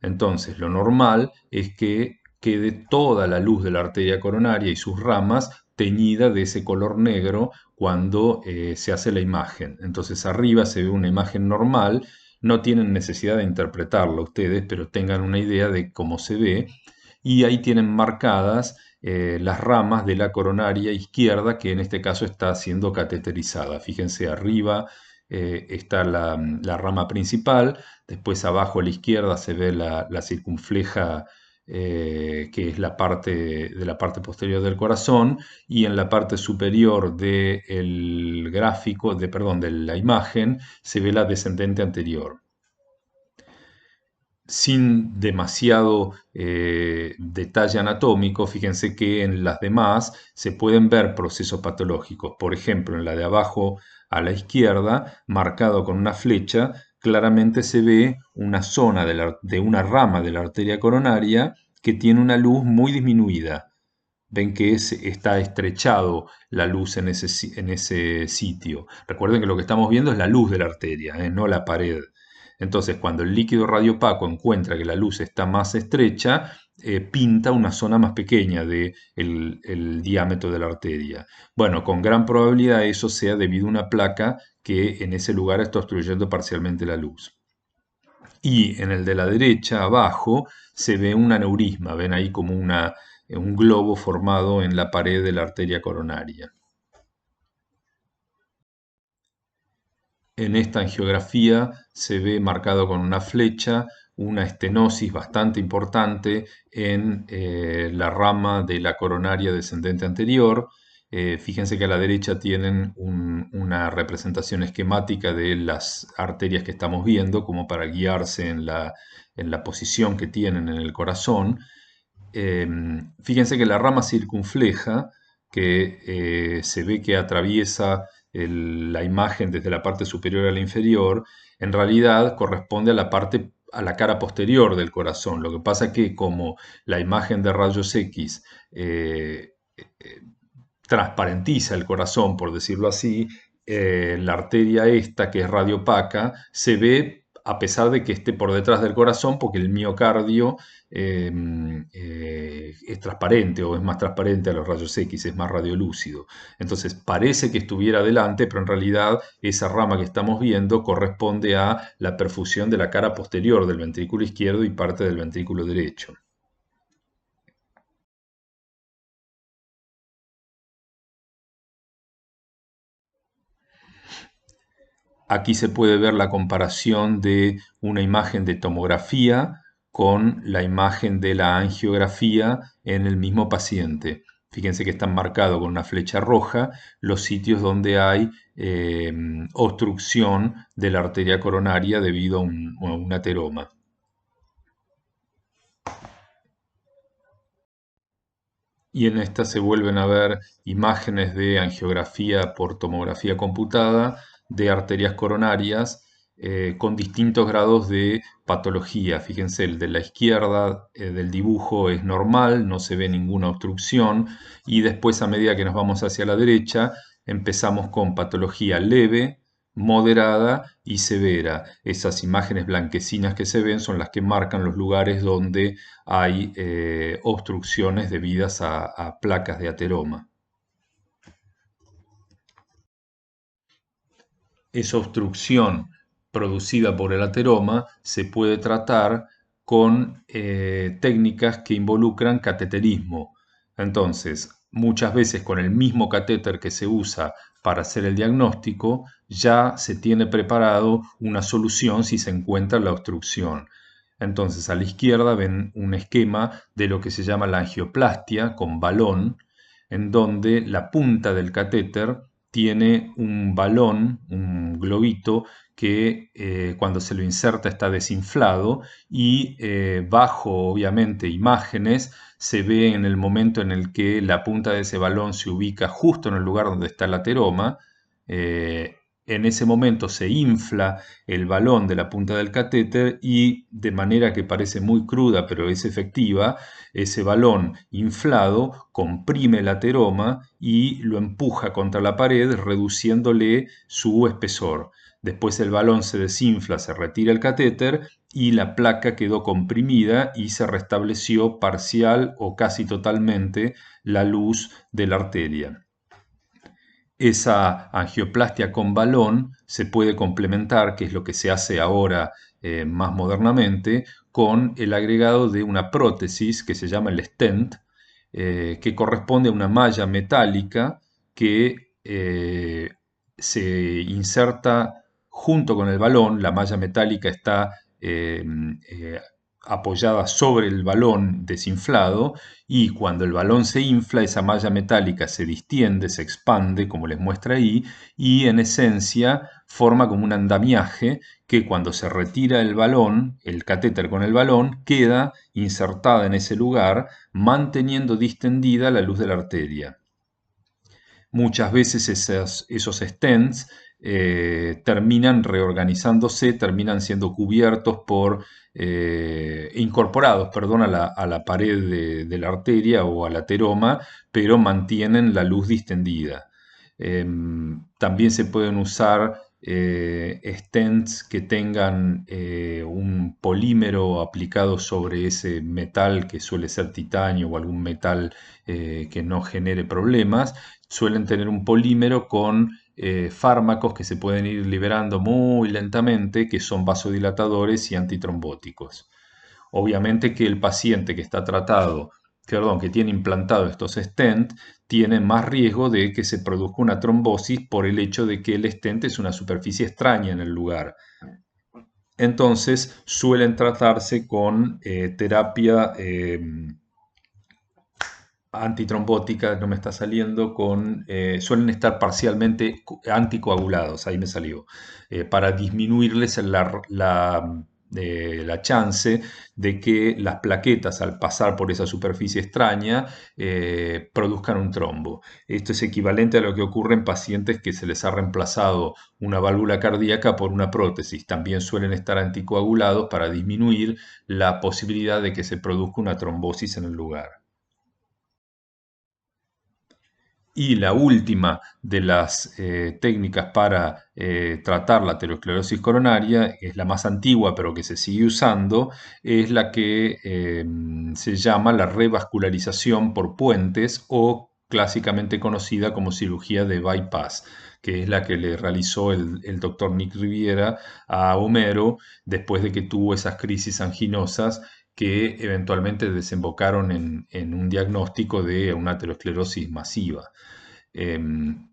Entonces lo normal es que quede toda la luz de la arteria coronaria y sus ramas teñida de ese color negro cuando se hace la imagen. Entonces arriba se ve una imagen normal, no tienen necesidad de interpretarlo ustedes, pero tengan una idea de cómo se ve. Y ahí tienen marcadas las ramas de la coronaria izquierda, que en este caso está siendo cateterizada. Fíjense, arriba está la rama principal, después abajo a la izquierda se ve la circunfleja, que es la parte de la parte posterior del corazón, y en la parte superior del gráfico, perdón, de la imagen, se ve la descendente anterior. sin demasiado detalle anatómico, fíjense que en las demás se pueden ver procesos patológicos. Por ejemplo, en la de abajo a la izquierda, marcado con una flecha, claramente se ve una zona de una rama de la arteria coronaria que tiene una luz muy disminuida. Ven que está estrechado la luz en ese sitio. Recuerden que lo que estamos viendo es la luz de la arteria, no la pared. Entonces, cuando el líquido radiopaco encuentra que la luz está más estrecha, pinta una zona más pequeña del el diámetro de la arteria. Bueno, con gran probabilidad eso sea debido a una placa que en ese lugar está obstruyendo parcialmente la luz. Y en el de la derecha, abajo, se ve un aneurisma. Ven ahí como un globo formado en la pared de la arteria coronaria. En esta angiografía se ve marcado con una flecha una estenosis bastante importante en la rama de la coronaria descendente anterior. Fíjense que a la derecha tienen una representación esquemática de las arterias que estamos viendo, como para guiarse en la posición que tienen en el corazón. Eh, Fíjense que la rama circunfleja, que se ve que atraviesa la imagen desde la parte superior a la inferior, en realidad corresponde a la parte, a la cara posterior del corazón. Lo que pasa es que como la imagen de rayos X transparentiza el corazón, por decirlo así, la arteria esta, que es radiopaca, se ve a pesar de que esté por detrás del corazón, porque el miocardio es transparente o es más transparente a los rayos X, es más radiolúcido. Entonces parece que estuviera adelante, pero en realidad esa rama que estamos viendo corresponde a la perfusión de la cara posterior del ventrículo izquierdo y parte del ventrículo derecho. Aquí se puede ver la comparación de una imagen de tomografía con la imagen de la angiografía en el mismo paciente. Fíjense que están marcados con una flecha roja los sitios donde hay obstrucción de la arteria coronaria debido a un ateroma. Y en esta se vuelven a ver imágenes de angiografía por tomografía computada de arterias coronarias con distintos grados de patología. Fíjense, el de la izquierda del dibujo es normal, no se ve ninguna obstrucción, y después a medida que nos vamos hacia la derecha empezamos con patología leve, moderada y severa. Esas imágenes blanquecinas que se ven son las que marcan los lugares donde hay obstrucciones debidas a placas de ateroma. Esa obstrucción producida por el ateroma se puede tratar con técnicas que involucran cateterismo. Entonces, muchas veces con el mismo catéter que se usa para hacer el diagnóstico, ya se tiene preparado una solución si se encuentra la obstrucción. Entonces, a la izquierda ven un esquema de lo que se llama la angioplastia con balón, en donde la punta del catéter tiene un balón, un globito, que cuando se lo inserta está desinflado y bajo, obviamente, imágenes, se ve en el momento en el que la punta de ese balón se ubica justo en el lugar donde está el ateroma. En ese momento se infla el balón de la punta del catéter y de manera que parece muy cruda pero es efectiva, ese balón inflado comprime el ateroma y lo empuja contra la pared reduciéndole su espesor. Después el balón se desinfla, se retira el catéter y la placa quedó comprimida y se restableció parcial o casi totalmente la luz de la arteria. Esa angioplastia con balón se puede complementar, que es lo que se hace ahora más modernamente, con el agregado de una prótesis que se llama el stent, que corresponde a una malla metálica que se inserta junto con el balón. La malla metálica está eh, apoyada sobre el balón desinflado y cuando el balón se infla, esa malla metálica se distiende, se expande, como les muestra ahí, y en esencia forma como un andamiaje que cuando se retira el balón, el catéter con el balón, queda insertada en ese lugar, manteniendo distendida la luz de la arteria. Muchas veces esos stents terminan reorganizándose, terminan siendo cubiertos incorporados, perdón, a la pared de la arteria o al ateroma, pero mantienen la luz distendida. También se pueden usar stents que tengan un polímero aplicado sobre ese metal que suele ser titanio o algún metal que no genere problemas. Suelen tener un polímero con fármacos que se pueden ir liberando muy lentamente, que son vasodilatadores y antitrombóticos. Obviamente que el paciente que está tratado, perdón, que tiene implantado estos stent, tiene más riesgo de que se produzca una trombosis por el hecho de que el stent es una superficie extraña en el lugar. Entonces suelen tratarse con terapia antitrombótica, no me está saliendo, suelen estar parcialmente anticoagulados, ahí me salió, para disminuirles la chance de que las plaquetas al pasar por esa superficie extraña produzcan un trombo. Esto es equivalente a lo que ocurre en pacientes que se les ha reemplazado una válvula cardíaca por una prótesis. También suelen estar anticoagulados para disminuir la posibilidad de que se produzca una trombosis en el lugar. Y la última de las técnicas para tratar la aterosclerosis coronaria, es la más antigua pero que se sigue usando, es la que se llama la revascularización por puentes o clásicamente conocida como cirugía de bypass, que es la que le realizó el doctor Nick Riviera a Homero después de que tuvo esas crisis anginosas que eventualmente desembocaron en un diagnóstico de una aterosclerosis masiva. Em,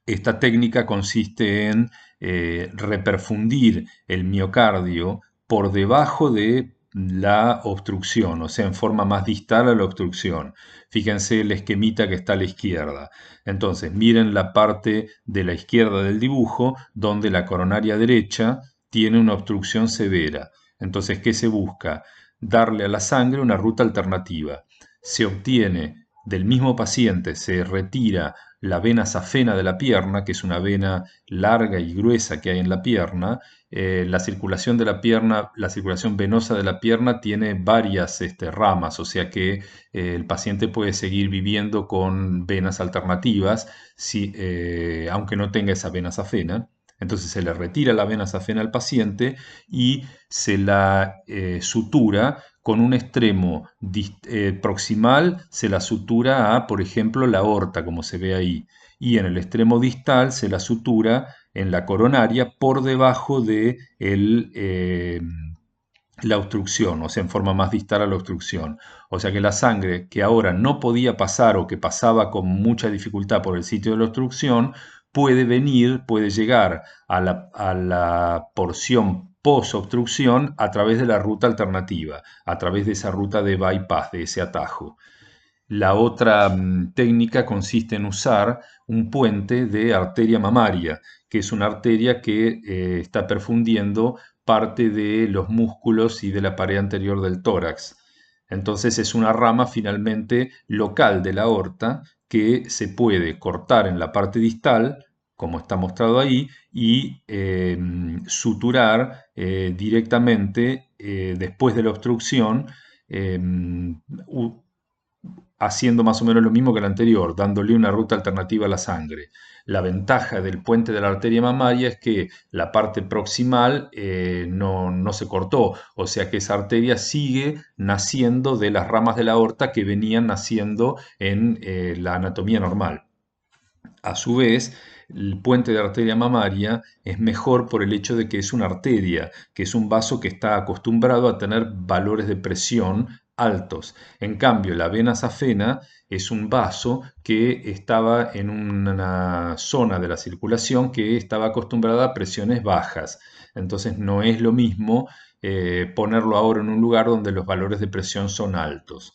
Esta técnica consiste en reperfundir el miocardio por debajo de la obstrucción, o sea, en forma más distal a la obstrucción. Fíjense el esquemita que está a la izquierda. Entonces, miren la parte de la izquierda del dibujo, donde la coronaria derecha tiene una obstrucción severa. Entonces, ¿qué se busca? Darle a la sangre una ruta alternativa. Se obtiene del mismo paciente, se retira la vena safena de la pierna, que es una vena larga y gruesa que hay en la pierna. La circulación de la pierna, la circulación venosa de la pierna tiene varias ramas, o sea que el paciente puede seguir viviendo con venas alternativas, aunque no tenga esa vena safena. Entonces se le retira la vena safena al paciente y se la sutura con un extremo proximal, se la sutura a, por ejemplo, la aorta, como se ve ahí, y en el extremo distal se la sutura en la coronaria por debajo de la obstrucción, o sea, en forma más distal a la obstrucción. O sea que la sangre que ahora no podía pasar o que pasaba con mucha dificultad por el sitio de la obstrucción, puede llegar a la porción post-obstrucción a través de la ruta alternativa, a través de esa ruta de bypass, de ese atajo. La otra técnica consiste en usar un puente de arteria mamaria, que es una arteria que está perfundiendo parte de los músculos y de la pared anterior del tórax. Entonces es una rama finalmente local de la aorta que se puede cortar en la parte distal, como está mostrado ahí, y suturar directamente después de la obstrucción, haciendo más o menos lo mismo que el anterior, dándole una ruta alternativa a la sangre. La ventaja del puente de la arteria mamaria es que la parte proximal no se cortó, o sea que esa arteria sigue naciendo de las ramas de la aorta que venían naciendo en la anatomía normal. A su vez, el puente de arteria mamaria es mejor por el hecho de que es una arteria, que es un vaso que está acostumbrado a tener valores de presión altos. En cambio, la vena safena es un vaso que estaba en una zona de la circulación que estaba acostumbrada a presiones bajas. Entonces no es lo mismo ponerlo ahora en un lugar donde los valores de presión son altos.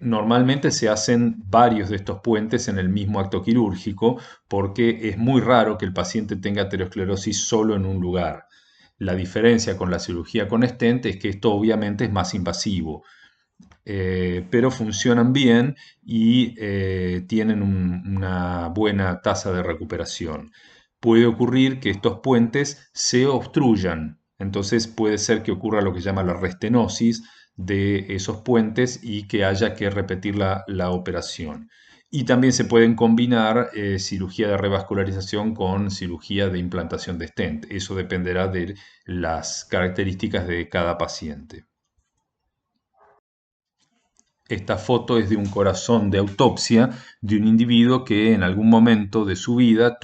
Normalmente se hacen varios de estos puentes en el mismo acto quirúrgico porque es muy raro que el paciente tenga aterosclerosis solo en un lugar. La diferencia con la cirugía con stent es que esto obviamente es más invasivo, pero funcionan bien y tienen una buena tasa de recuperación. Puede ocurrir que estos puentes se obstruyan, entonces puede ser que ocurra lo que se llama la restenosis de esos puentes y que haya que repetir la operación. Y también se pueden combinar cirugía de revascularización con cirugía de implantación de stent. Eso dependerá de las características de cada paciente. Esta foto es de un corazón de autopsia de un individuo que en algún momento de su vida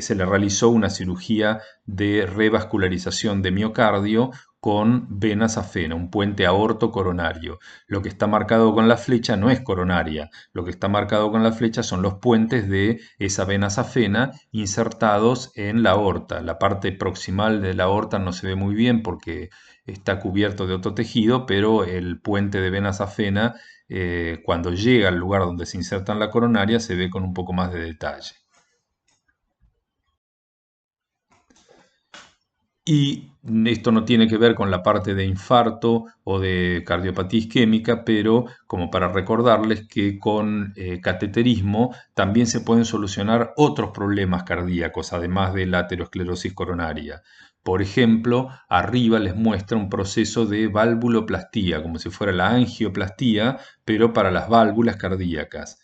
se le realizó una cirugía de revascularización de miocardio con vena safena, un puente aorto-coronario. Lo que está marcado con la flecha no es coronaria, lo que está marcado con la flecha son los puentes de esa vena safena insertados en la aorta. La parte proximal de la aorta no se ve muy bien porque está cubierto de otro tejido, pero el puente de vena safena, cuando llega al lugar donde se inserta en la coronaria, se ve con un poco más de detalle. Y esto no tiene que ver con la parte de infarto o de cardiopatía isquémica, pero como para recordarles que con cateterismo también se pueden solucionar otros problemas cardíacos, además de la aterosclerosis coronaria. Por ejemplo, arriba les muestra un proceso de valvuloplastía, como si fuera la angioplastía, pero para las válvulas cardíacas.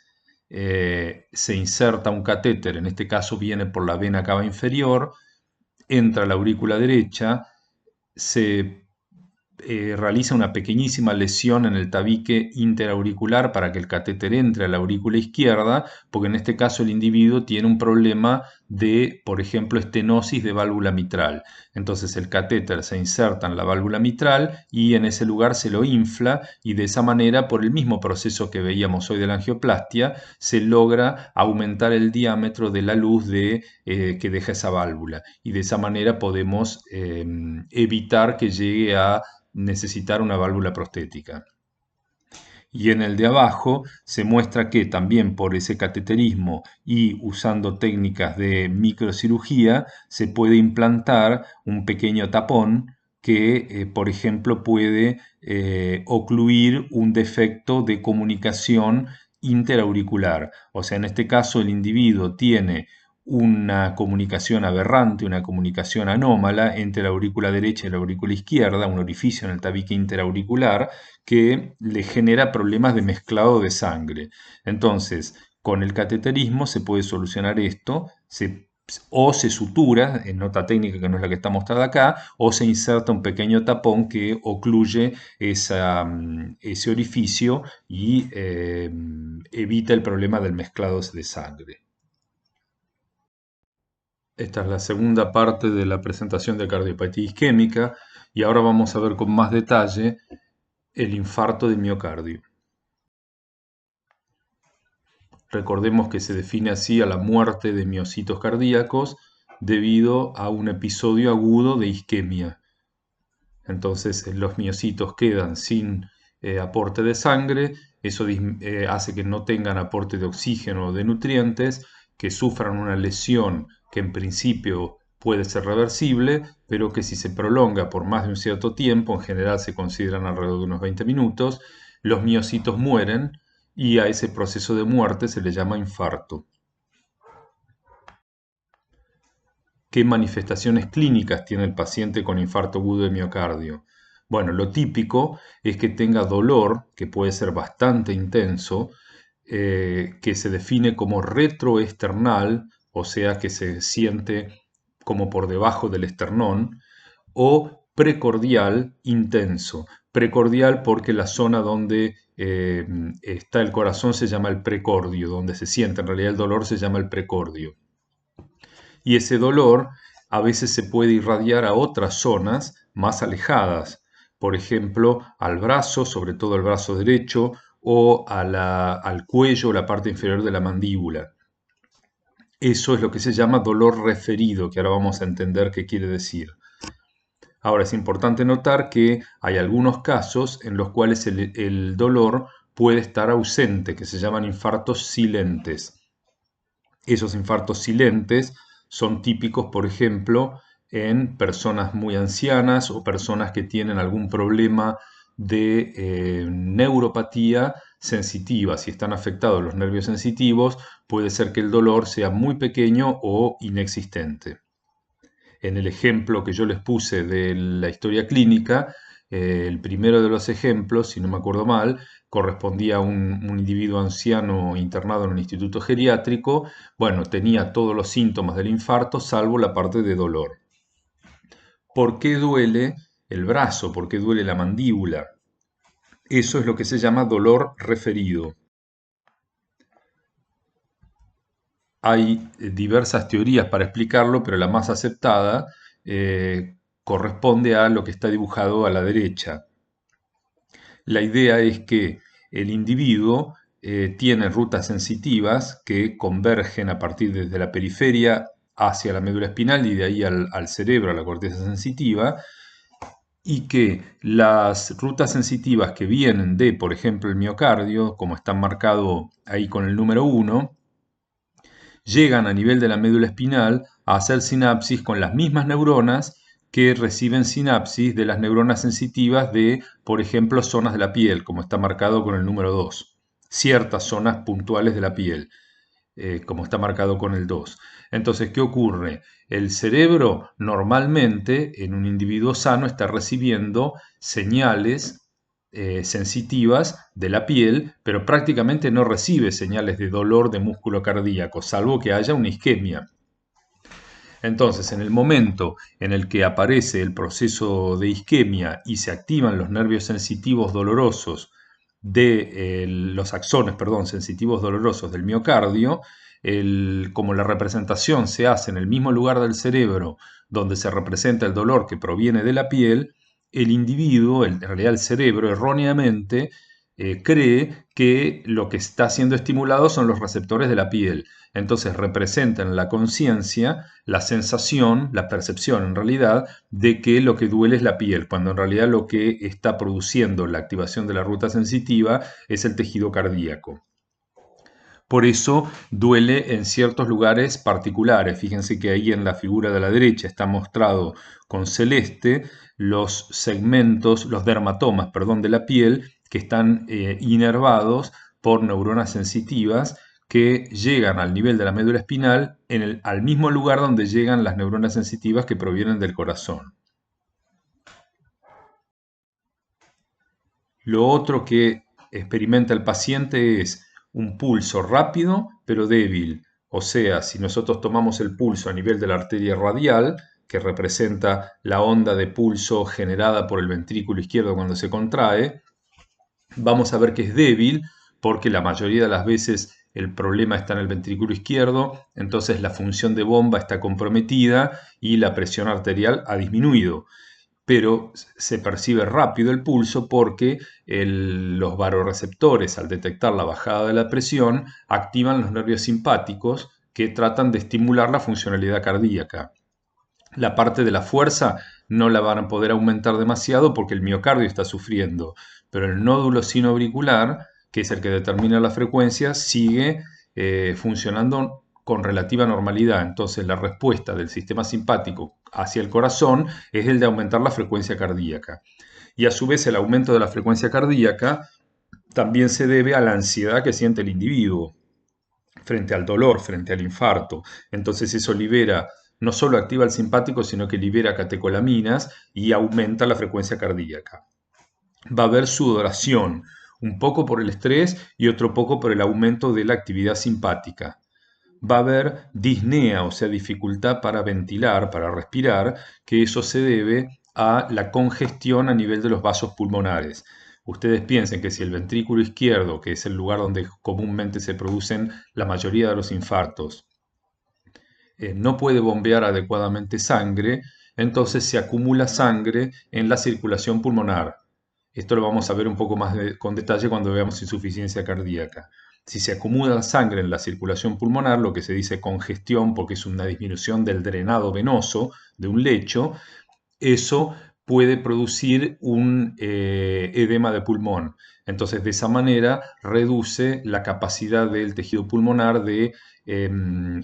Se inserta un catéter, en este caso viene por la vena cava inferior, entra a la aurícula derecha, se realiza una pequeñísima lesión en el tabique interauricular para que el catéter entre a la aurícula izquierda, porque en este caso el individuo tiene un problema de, por ejemplo, estenosis de válvula mitral. Entonces el catéter se inserta en la válvula mitral y en ese lugar se lo infla y de esa manera, por el mismo proceso que veíamos hoy de la angioplastia, se logra aumentar el diámetro de la luz que deja esa válvula y de esa manera podemos evitar que llegue a necesitar una válvula prostética. Y en el de abajo se muestra que también por ese cateterismo y usando técnicas de microcirugía se puede implantar un pequeño tapón que, por ejemplo, puede ocluir un defecto de comunicación interauricular. O sea, en este caso el individuo tiene una comunicación aberrante, una comunicación anómala entre la aurícula derecha y la aurícula izquierda, un orificio en el tabique interauricular que le genera problemas de mezclado de sangre. Entonces, con el cateterismo se puede solucionar esto, o se sutura, en otra técnica que no es la que está mostrada acá, o se inserta un pequeño tapón que ocluye ese orificio y evita el problema del mezclado de sangre. Esta es la segunda parte de la presentación de cardiopatía isquémica y ahora vamos a ver con más detalle el infarto de miocardio. Recordemos que se define así a la muerte de miocitos cardíacos debido a un episodio agudo de isquemia. Entonces los miocitos quedan sin aporte de sangre, eso hace que no tengan aporte de oxígeno o de nutrientes, que sufran una lesión que en principio puede ser reversible, pero que si se prolonga por más de un cierto tiempo, en general se consideran alrededor de unos 20 minutos, los miocitos mueren y a ese proceso de muerte se le llama infarto. ¿Qué manifestaciones clínicas tiene el paciente con infarto agudo de miocardio? Bueno, lo típico es que tenga dolor, que puede ser bastante intenso, que se define como retroesternal, o sea que se siente como por debajo del esternón, o precordial intenso. Precordial porque la zona donde está el corazón se llama el precordio, donde se siente en realidad el dolor se llama el precordio. Y ese dolor a veces se puede irradiar a otras zonas más alejadas, por ejemplo al brazo, sobre todo el brazo derecho, o al cuello, la parte inferior de la mandíbula. Eso es lo que se llama dolor referido, que ahora vamos a entender qué quiere decir. Ahora es importante notar que hay algunos casos en los cuales el dolor puede estar ausente, que se llaman infartos silentes. Esos infartos silentes son típicos, por ejemplo, en personas muy ancianas o personas que tienen algún problema de neuropatía sensitiva. Si están afectados los nervios sensitivos, puede ser que el dolor sea muy pequeño o inexistente. En el ejemplo que yo les puse de la historia clínica, el primero de los ejemplos, si no me acuerdo mal, correspondía a un individuo anciano internado en un instituto geriátrico. Bueno, tenía todos los síntomas del infarto, salvo la parte de dolor. ¿Por qué duele el brazo? ¿Por qué duele la mandíbula? Eso es lo que se llama dolor referido. Hay diversas teorías para explicarlo, pero la más aceptada corresponde a lo que está dibujado a la derecha. La idea es que el individuo tiene rutas sensitivas que convergen a partir desde la periferia hacia la médula espinal y de ahí al cerebro, a la corteza sensitiva, y que las rutas sensitivas que vienen de, por ejemplo, el miocardio, como está marcado ahí con el número 1, llegan a nivel de la médula espinal a hacer sinapsis con las mismas neuronas que reciben sinapsis de las neuronas sensitivas de, por ejemplo, zonas de la piel, como está marcado con el número 2. Ciertas zonas puntuales de la piel, como está marcado con el 2. Entonces, ¿qué ocurre? El cerebro normalmente en un individuo sano está recibiendo señales sensitivas de la piel, pero prácticamente no recibe señales de dolor de músculo cardíaco, salvo que haya una isquemia. Entonces, en el momento en el que aparece el proceso de isquemia y se activan los nervios sensitivos dolorosos de los axones, perdón, sensitivos dolorosos del miocardio, como la representación se hace en el mismo lugar del cerebro donde se representa el dolor que proviene de la piel, el individuo, en realidad el cerebro, erróneamente cree que lo que está siendo estimulado son los receptores de la piel. Entonces representa en la conciencia la sensación, la percepción en realidad, de que lo que duele es la piel, cuando en realidad lo que está produciendo la activación de la ruta sensitiva es el tejido cardíaco. Por eso duele en ciertos lugares particulares. Fíjense que ahí en la figura de la derecha está mostrado con celeste los segmentos, los dermatomas, perdón, de la piel que están inervados por neuronas sensitivas que llegan al nivel de la médula espinal al mismo lugar donde llegan las neuronas sensitivas que provienen del corazón. Lo otro que experimenta el paciente es un pulso rápido pero débil. O sea, si nosotros tomamos el pulso a nivel de la arteria radial, que representa la onda de pulso generada por el ventrículo izquierdo cuando se contrae, vamos a ver que es débil porque la mayoría de las veces el problema está en el ventrículo izquierdo, entonces la función de bomba está comprometida y la presión arterial ha disminuido, pero se percibe rápido el pulso porque los varoreceptores, al detectar la bajada de la presión, activan los nervios simpáticos que tratan de estimular la funcionalidad cardíaca. La parte de la fuerza no la van a poder aumentar demasiado porque el miocardio está sufriendo, pero el nódulo sinoauricular, que es el que determina la frecuencia, sigue funcionando con relativa normalidad. Entonces la respuesta del sistema simpático hacia el corazón es el de aumentar la frecuencia cardíaca. Y a su vez el aumento de la frecuencia cardíaca también se debe a la ansiedad que siente el individuo frente al dolor, frente al infarto. Entonces eso libera, no solo activa el simpático, sino que libera catecolaminas y aumenta la frecuencia cardíaca. Va a haber sudoración, un poco por el estrés y otro poco por el aumento de la actividad simpática. Va a haber disnea, o sea, dificultad para ventilar, para respirar, que eso se debe a la congestión a nivel de los vasos pulmonares. Ustedes piensen que si el ventrículo izquierdo, que es el lugar donde comúnmente se producen la mayoría de los infartos, no puede bombear adecuadamente sangre, entonces se acumula sangre en la circulación pulmonar. Esto lo vamos a ver un poco más con detalle cuando veamos insuficiencia cardíaca. Si se acumula sangre en la circulación pulmonar, lo que se dice congestión, porque es una disminución del drenado venoso de un lecho, eso puede producir un edema de pulmón. Entonces, de esa manera reduce la capacidad del tejido pulmonar de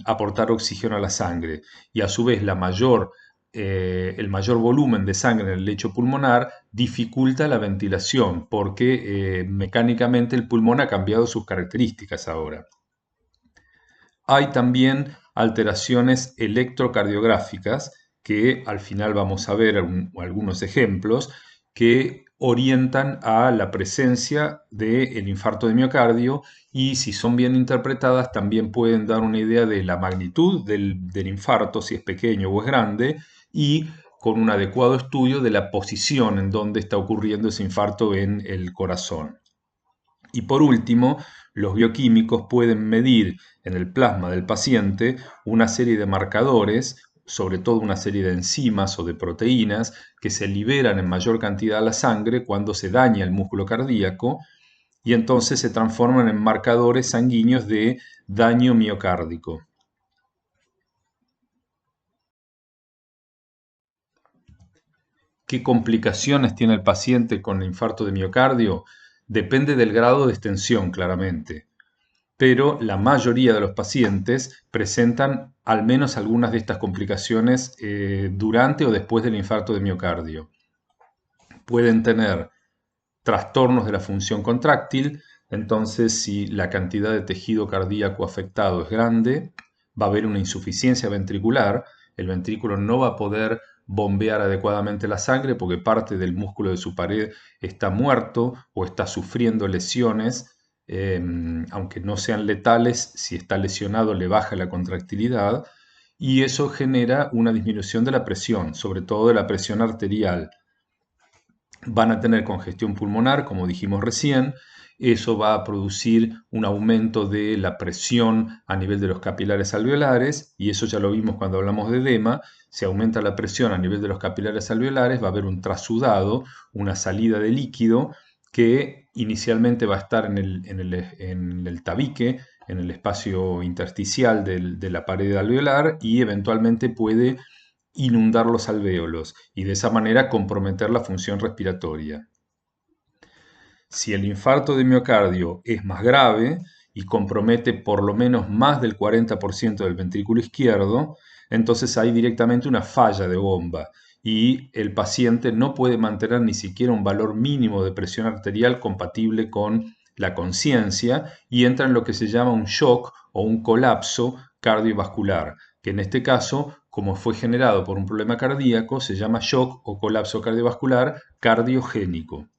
aportar oxígeno a la sangre. Y a su vez, el mayor volumen de sangre en el lecho pulmonar dificulta la ventilación porque mecánicamente el pulmón ha cambiado sus características ahora. Hay también alteraciones electrocardiográficas que al final vamos a ver algunos ejemplos que orientan a la presencia del infarto de miocardio y si son bien interpretadas también pueden dar una idea de la magnitud del infarto, si es pequeño o es grande, y con un adecuado estudio de la posición en donde está ocurriendo ese infarto en el corazón. Y por último, los bioquímicos pueden medir en el plasma del paciente una serie de marcadores, sobre todo una serie de enzimas o de proteínas que se liberan en mayor cantidad a la sangre cuando se daña el músculo cardíaco y entonces se transforman en marcadores sanguíneos de daño miocárdico. ¿Qué complicaciones tiene el paciente con infarto de miocardio? Depende del grado de extensión, claramente, pero la mayoría de los pacientes presentan al menos algunas de estas complicaciones durante o después del infarto de miocardio. Pueden tener trastornos de la función contráctil, entonces si la cantidad de tejido cardíaco afectado es grande, va a haber una insuficiencia ventricular, el ventrículo no va a poder bombear adecuadamente la sangre porque parte del músculo de su pared está muerto o está sufriendo lesiones, aunque no sean letales, si está lesionado le baja la contractilidad y eso genera una disminución de la presión, sobre todo de la presión arterial. Van a tener congestión pulmonar, como dijimos recién, eso va a producir un aumento de la presión a nivel de los capilares alveolares, y eso ya lo vimos cuando hablamos de edema. Si aumenta la presión a nivel de los capilares alveolares, va a haber un trasudado, una salida de líquido que inicialmente va a estar en el tabique, en el espacio intersticial de la pared alveolar, y eventualmente puede inundar los alvéolos y de esa manera comprometer la función respiratoria. Si el infarto de miocardio es más grave y compromete por lo menos más del 40% del ventrículo izquierdo, entonces hay directamente una falla de bomba y el paciente no puede mantener ni siquiera un valor mínimo de presión arterial compatible con la conciencia y entra en lo que se llama un shock o un colapso cardiovascular, que en este caso, como fue generado por un problema cardíaco, se llama shock o colapso cardiovascular cardiogénico.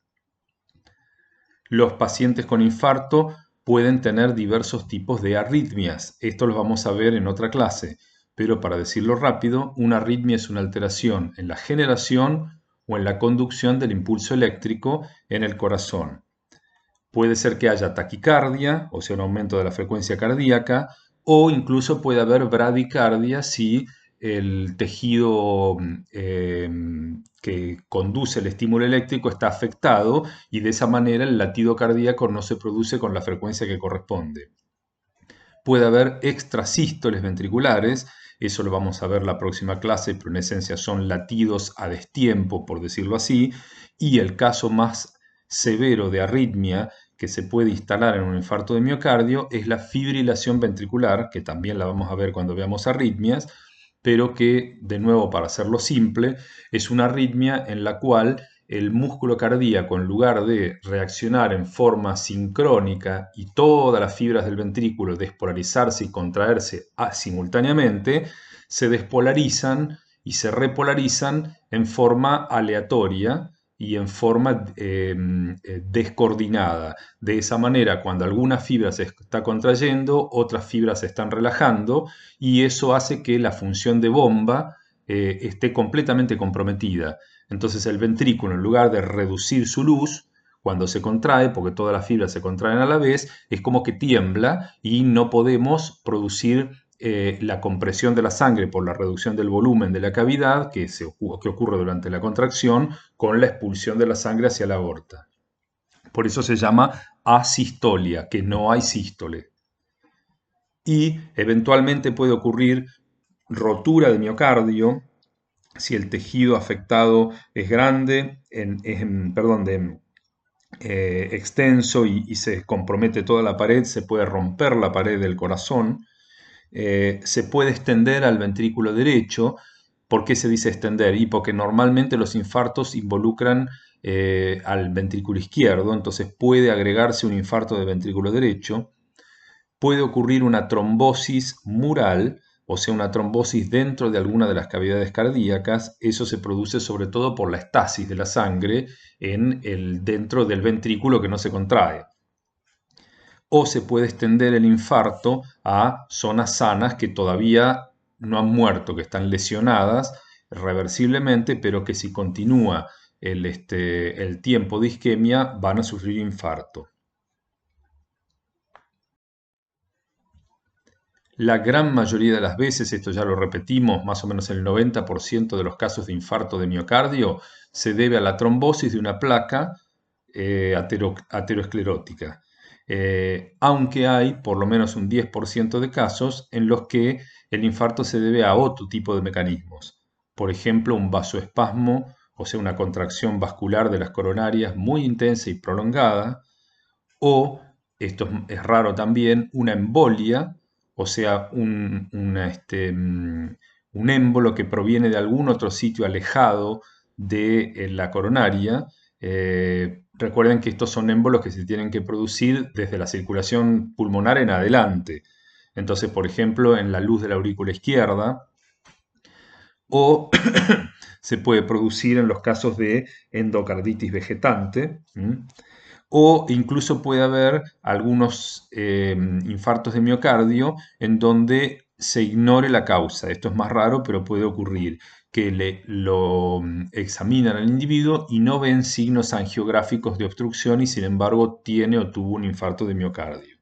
Los pacientes con infarto pueden tener diversos tipos de arritmias. Esto lo vamos a ver en otra clase, pero para decirlo rápido, una arritmia es una alteración en la generación o en la conducción del impulso eléctrico en el corazón. Puede ser que haya taquicardia, o sea, un aumento de la frecuencia cardíaca, o incluso puede haber bradicardia si el tejido que conduce el estímulo eléctrico está afectado y de esa manera el latido cardíaco no se produce con la frecuencia que corresponde. Puede haber extrasístoles ventriculares, eso lo vamos a ver la próxima clase, pero en esencia son latidos a destiempo, por decirlo así, y el caso más severo de arritmia que se puede instalar en un infarto de miocardio es la fibrilación ventricular, que también la vamos a ver cuando veamos arritmias, pero que, de nuevo, para hacerlo simple, es una arritmia en la cual el músculo cardíaco, en lugar de reaccionar en forma sincrónica y todas las fibras del ventrículo despolarizarse y contraerse simultáneamente, se despolarizan y se repolarizan en forma aleatoria y en forma descoordinada. De esa manera, cuando alguna fibra se está contrayendo, otras fibras se están relajando y eso hace que la función de bomba esté completamente comprometida. Entonces el ventrículo, en lugar de reducir su luz, cuando se contrae, porque todas las fibras se contraen a la vez, es como que tiembla y no podemos producir la compresión de la sangre por la reducción del volumen de la cavidad que ocurre durante la contracción con la expulsión de la sangre hacia la aorta. Por eso se llama asistolia, que no hay sístole. Y eventualmente puede ocurrir rotura de miocardio si el tejido afectado es grande, extenso y se compromete toda la pared, se puede romper la pared del corazón. Se puede extender al ventrículo derecho. ¿Por qué se dice extender? Y porque normalmente los infartos involucran al ventrículo izquierdo, entonces puede agregarse un infarto de ventrículo derecho. Puede ocurrir una trombosis mural, o sea, una trombosis dentro de alguna de las cavidades cardíacas. Eso se produce sobre todo por la estasis de la sangre dentro del ventrículo que no se contrae. O se puede extender el infarto a zonas sanas que todavía no han muerto, que están lesionadas reversiblemente, pero que si continúa el tiempo de isquemia van a sufrir infarto. La gran mayoría de las veces, esto ya lo repetimos, más o menos el 90% de los casos de infarto de miocardio se debe a la trombosis de una placa aterosclerótica. Aunque hay por lo menos un 10% de casos en los que el infarto se debe a otro tipo de mecanismos. Por ejemplo, un vasoespasmo, o sea, una contracción vascular de las coronarias muy intensa y prolongada, o, esto es raro también, una embolia, o sea, un émbolo que proviene de algún otro sitio alejado de la coronaria. Recuerden que estos son émbolos que se tienen que producir desde la circulación pulmonar en adelante. Entonces, por ejemplo, en la luz de la aurícula izquierda, o se puede producir en los casos de endocarditis vegetante. O incluso puede haber algunos infartos de miocardio en donde se ignore la causa. Esto es más raro, pero puede ocurrir que lo examinan al individuo y no ven signos angiográficos de obstrucción y sin embargo tiene o tuvo un infarto de miocardio.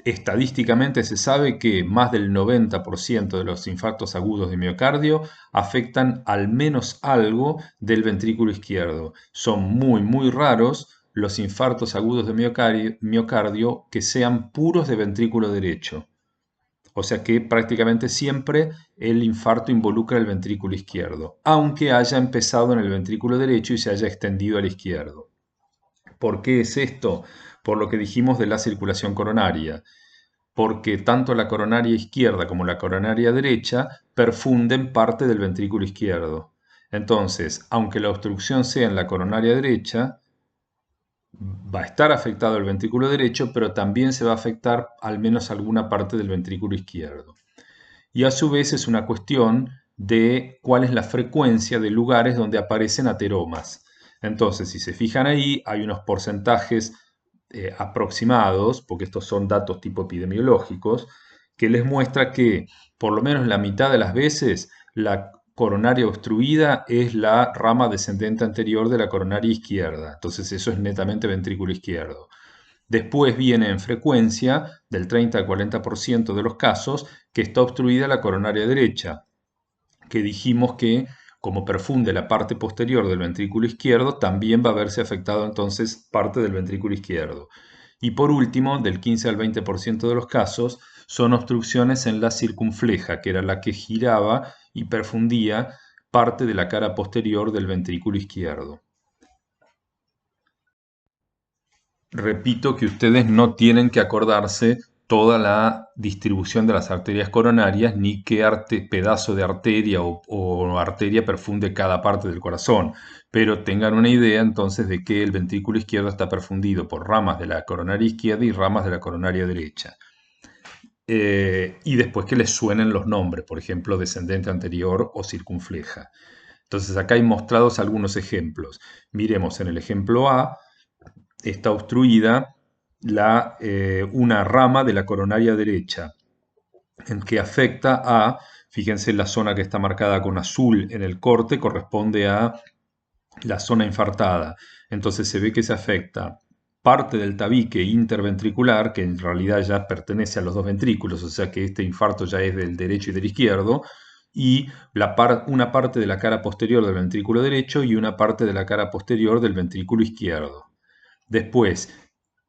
Estadísticamente se sabe que más del 90% de los infartos agudos de miocardio afectan al menos algo del ventrículo izquierdo. Son muy, muy raros los infartos agudos de miocardio que sean puros de ventrículo derecho. O sea que prácticamente siempre el infarto involucra el ventrículo izquierdo, aunque haya empezado en el ventrículo derecho y se haya extendido al izquierdo. ¿Por qué es esto? Por lo que dijimos de la circulación coronaria, porque tanto la coronaria izquierda como la coronaria derecha perfunden parte del ventrículo izquierdo. Entonces, aunque la obstrucción sea en la coronaria derecha, va a estar afectado el ventrículo derecho, pero también se va a afectar al menos alguna parte del ventrículo izquierdo. Y a su vez es una cuestión de cuál es la frecuencia de lugares donde aparecen ateromas. Entonces, si se fijan ahí, hay unos porcentajes aproximados, porque estos son datos tipo epidemiológicos, que les muestra que por lo menos la mitad de las veces la coronaria obstruida es la rama descendente anterior de la coronaria izquierda. Entonces eso es netamente ventrículo izquierdo. Después viene en frecuencia del 30 al 40% de los casos que está obstruida la coronaria derecha, que dijimos que como perfunde la parte posterior del ventrículo izquierdo, también va a verse afectado entonces parte del ventrículo izquierdo. Y por último, del 15 al 20% de los casos, son obstrucciones en la circunfleja, que era la que giraba y perfundía parte de la cara posterior del ventrículo izquierdo. Repito que ustedes no tienen que acordarse toda la distribución de las arterias coronarias ni qué pedazo de arteria o arteria perfunde cada parte del corazón, pero tengan una idea entonces de que el ventrículo izquierdo está perfundido por ramas de la coronaria izquierda y ramas de la coronaria derecha. Y después que les suenen los nombres, por ejemplo, descendente anterior o circunfleja. Entonces acá hay mostrados algunos ejemplos. Miremos en el ejemplo A, está obstruida una rama de la coronaria derecha, en que afecta fíjense, la zona que está marcada con azul en el corte corresponde a la zona infartada. Entonces se ve que se afecta parte del tabique interventricular, que en realidad ya pertenece a los dos ventrículos, o sea que este infarto ya es del derecho y del izquierdo, y una parte de la cara posterior del ventrículo derecho y una parte de la cara posterior del ventrículo izquierdo. Después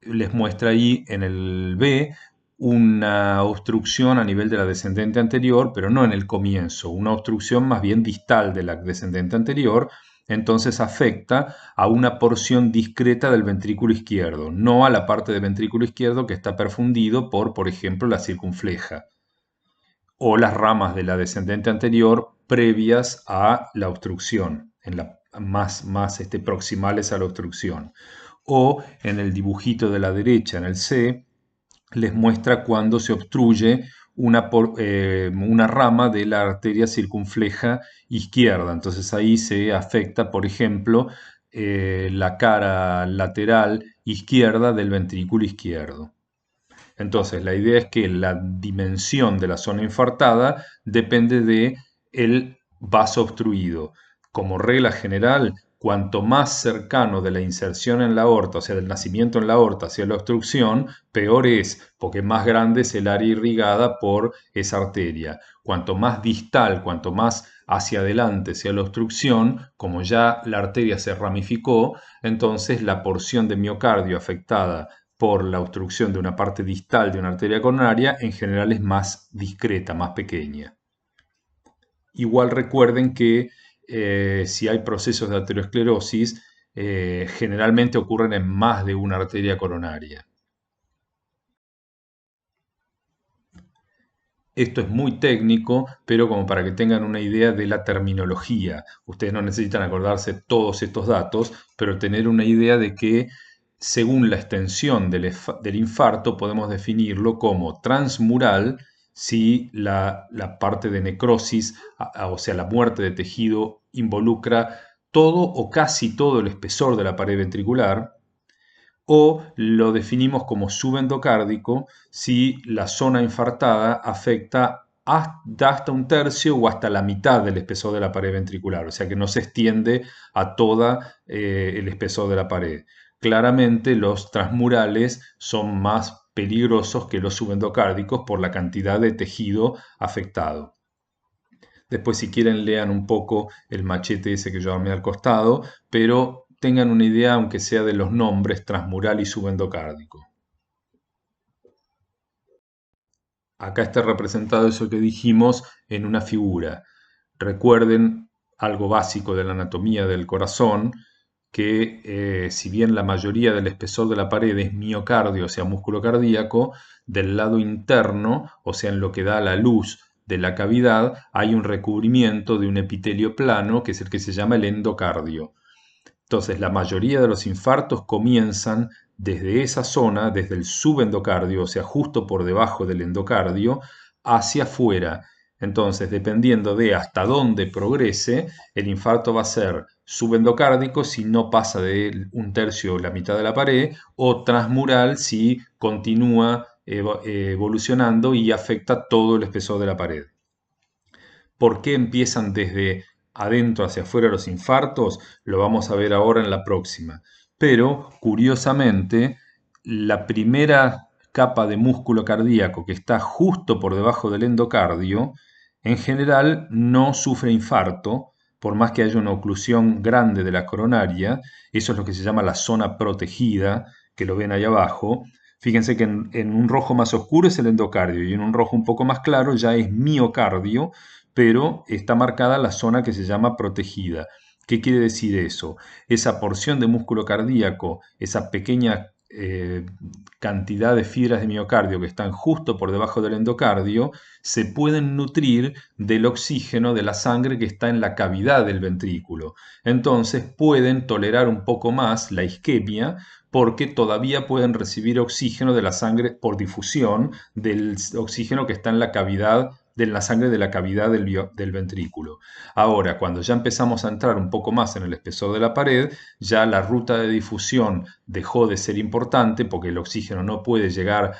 les muestra ahí en el B una obstrucción a nivel de la descendente anterior, pero no en el comienzo, una obstrucción más bien distal de la descendente anterior, entonces afecta a una porción discreta del ventrículo izquierdo, no a la parte del ventrículo izquierdo que está perfundido por ejemplo, la circunfleja o las ramas de la descendente anterior previas a la obstrucción, más proximales a la obstrucción. O en el dibujito de la derecha, en el C, les muestra cuando se obstruye una rama de la arteria circunfleja izquierda. Entonces ahí se afecta, por ejemplo, la cara lateral izquierda del ventrículo izquierdo. Entonces, la idea es que la dimensión de la zona infartada depende de el vaso obstruido. Como regla general, cuanto más cercano de la inserción en la aorta, o sea, del nacimiento en la aorta hacia la obstrucción, peor es, porque más grande es el área irrigada por esa arteria. Cuanto más distal, cuanto más hacia adelante sea la obstrucción, como ya la arteria se ramificó, entonces la porción de miocardio afectada por la obstrucción de una parte distal de una arteria coronaria en general es más discreta, más pequeña. Igual recuerden que si hay procesos de aterosclerosis, generalmente ocurren en más de una arteria coronaria. Esto es muy técnico, pero como para que tengan una idea de la terminología. Ustedes no necesitan acordarse todos estos datos, pero tener una idea de que según la extensión del infarto podemos definirlo como transmural si la parte de necrosis, o sea, la muerte de tejido, involucra todo o casi todo el espesor de la pared ventricular, o lo definimos como subendocárdico si la zona infartada afecta hasta un tercio o hasta la mitad del espesor de la pared ventricular, o sea que no se extiende a toda el espesor de la pared. Claramente los transmurales son más peligrosos que los subendocárdicos por la cantidad de tejido afectado. Después, si quieren, lean un poco el machete ese que yo armé al costado, pero tengan una idea, aunque sea de los nombres transmural y subendocárdico. Acá está representado eso que dijimos en una figura. Recuerden algo básico de la anatomía del corazón, que si bien la mayoría del espesor de la pared es miocardio, o sea, músculo cardíaco, del lado interno, o sea, en lo que da a la luz de la cavidad, hay un recubrimiento de un epitelio plano, que es el que se llama el endocardio. Entonces, la mayoría de los infartos comienzan desde esa zona, desde el subendocardio, o sea, justo por debajo del endocardio, hacia afuera. Entonces, dependiendo de hasta dónde progrese, el infarto va a ser subendocárdico si no pasa de un tercio o la mitad de la pared, o transmural si continúa evolucionando y afecta todo el espesor de la pared. ¿Por qué empiezan desde adentro hacia afuera los infartos? Lo vamos a ver ahora en la próxima. Pero, curiosamente, la primera capa de músculo cardíaco que está justo por debajo del endocardio, en general no sufre infarto, por más que haya una oclusión grande de la coronaria. Eso es lo que se llama la zona protegida, que lo ven ahí abajo. Fíjense que en un rojo más oscuro es el endocardio y en un rojo un poco más claro ya es miocardio, pero está marcada la zona que se llama protegida. ¿Qué quiere decir eso? Esa porción de músculo cardíaco, esa pequeña cantidad de fibras de miocardio que están justo por debajo del endocardio, se pueden nutrir del oxígeno de la sangre que está en la cavidad del ventrículo. Entonces pueden tolerar un poco más la isquemia porque todavía pueden recibir oxígeno de la sangre por difusión del oxígeno que está en la cavidad de la sangre de la cavidad del ventrículo. Ahora, cuando ya empezamos a entrar un poco más en el espesor de la pared, ya la ruta de difusión dejó de ser importante porque el oxígeno no puede llegar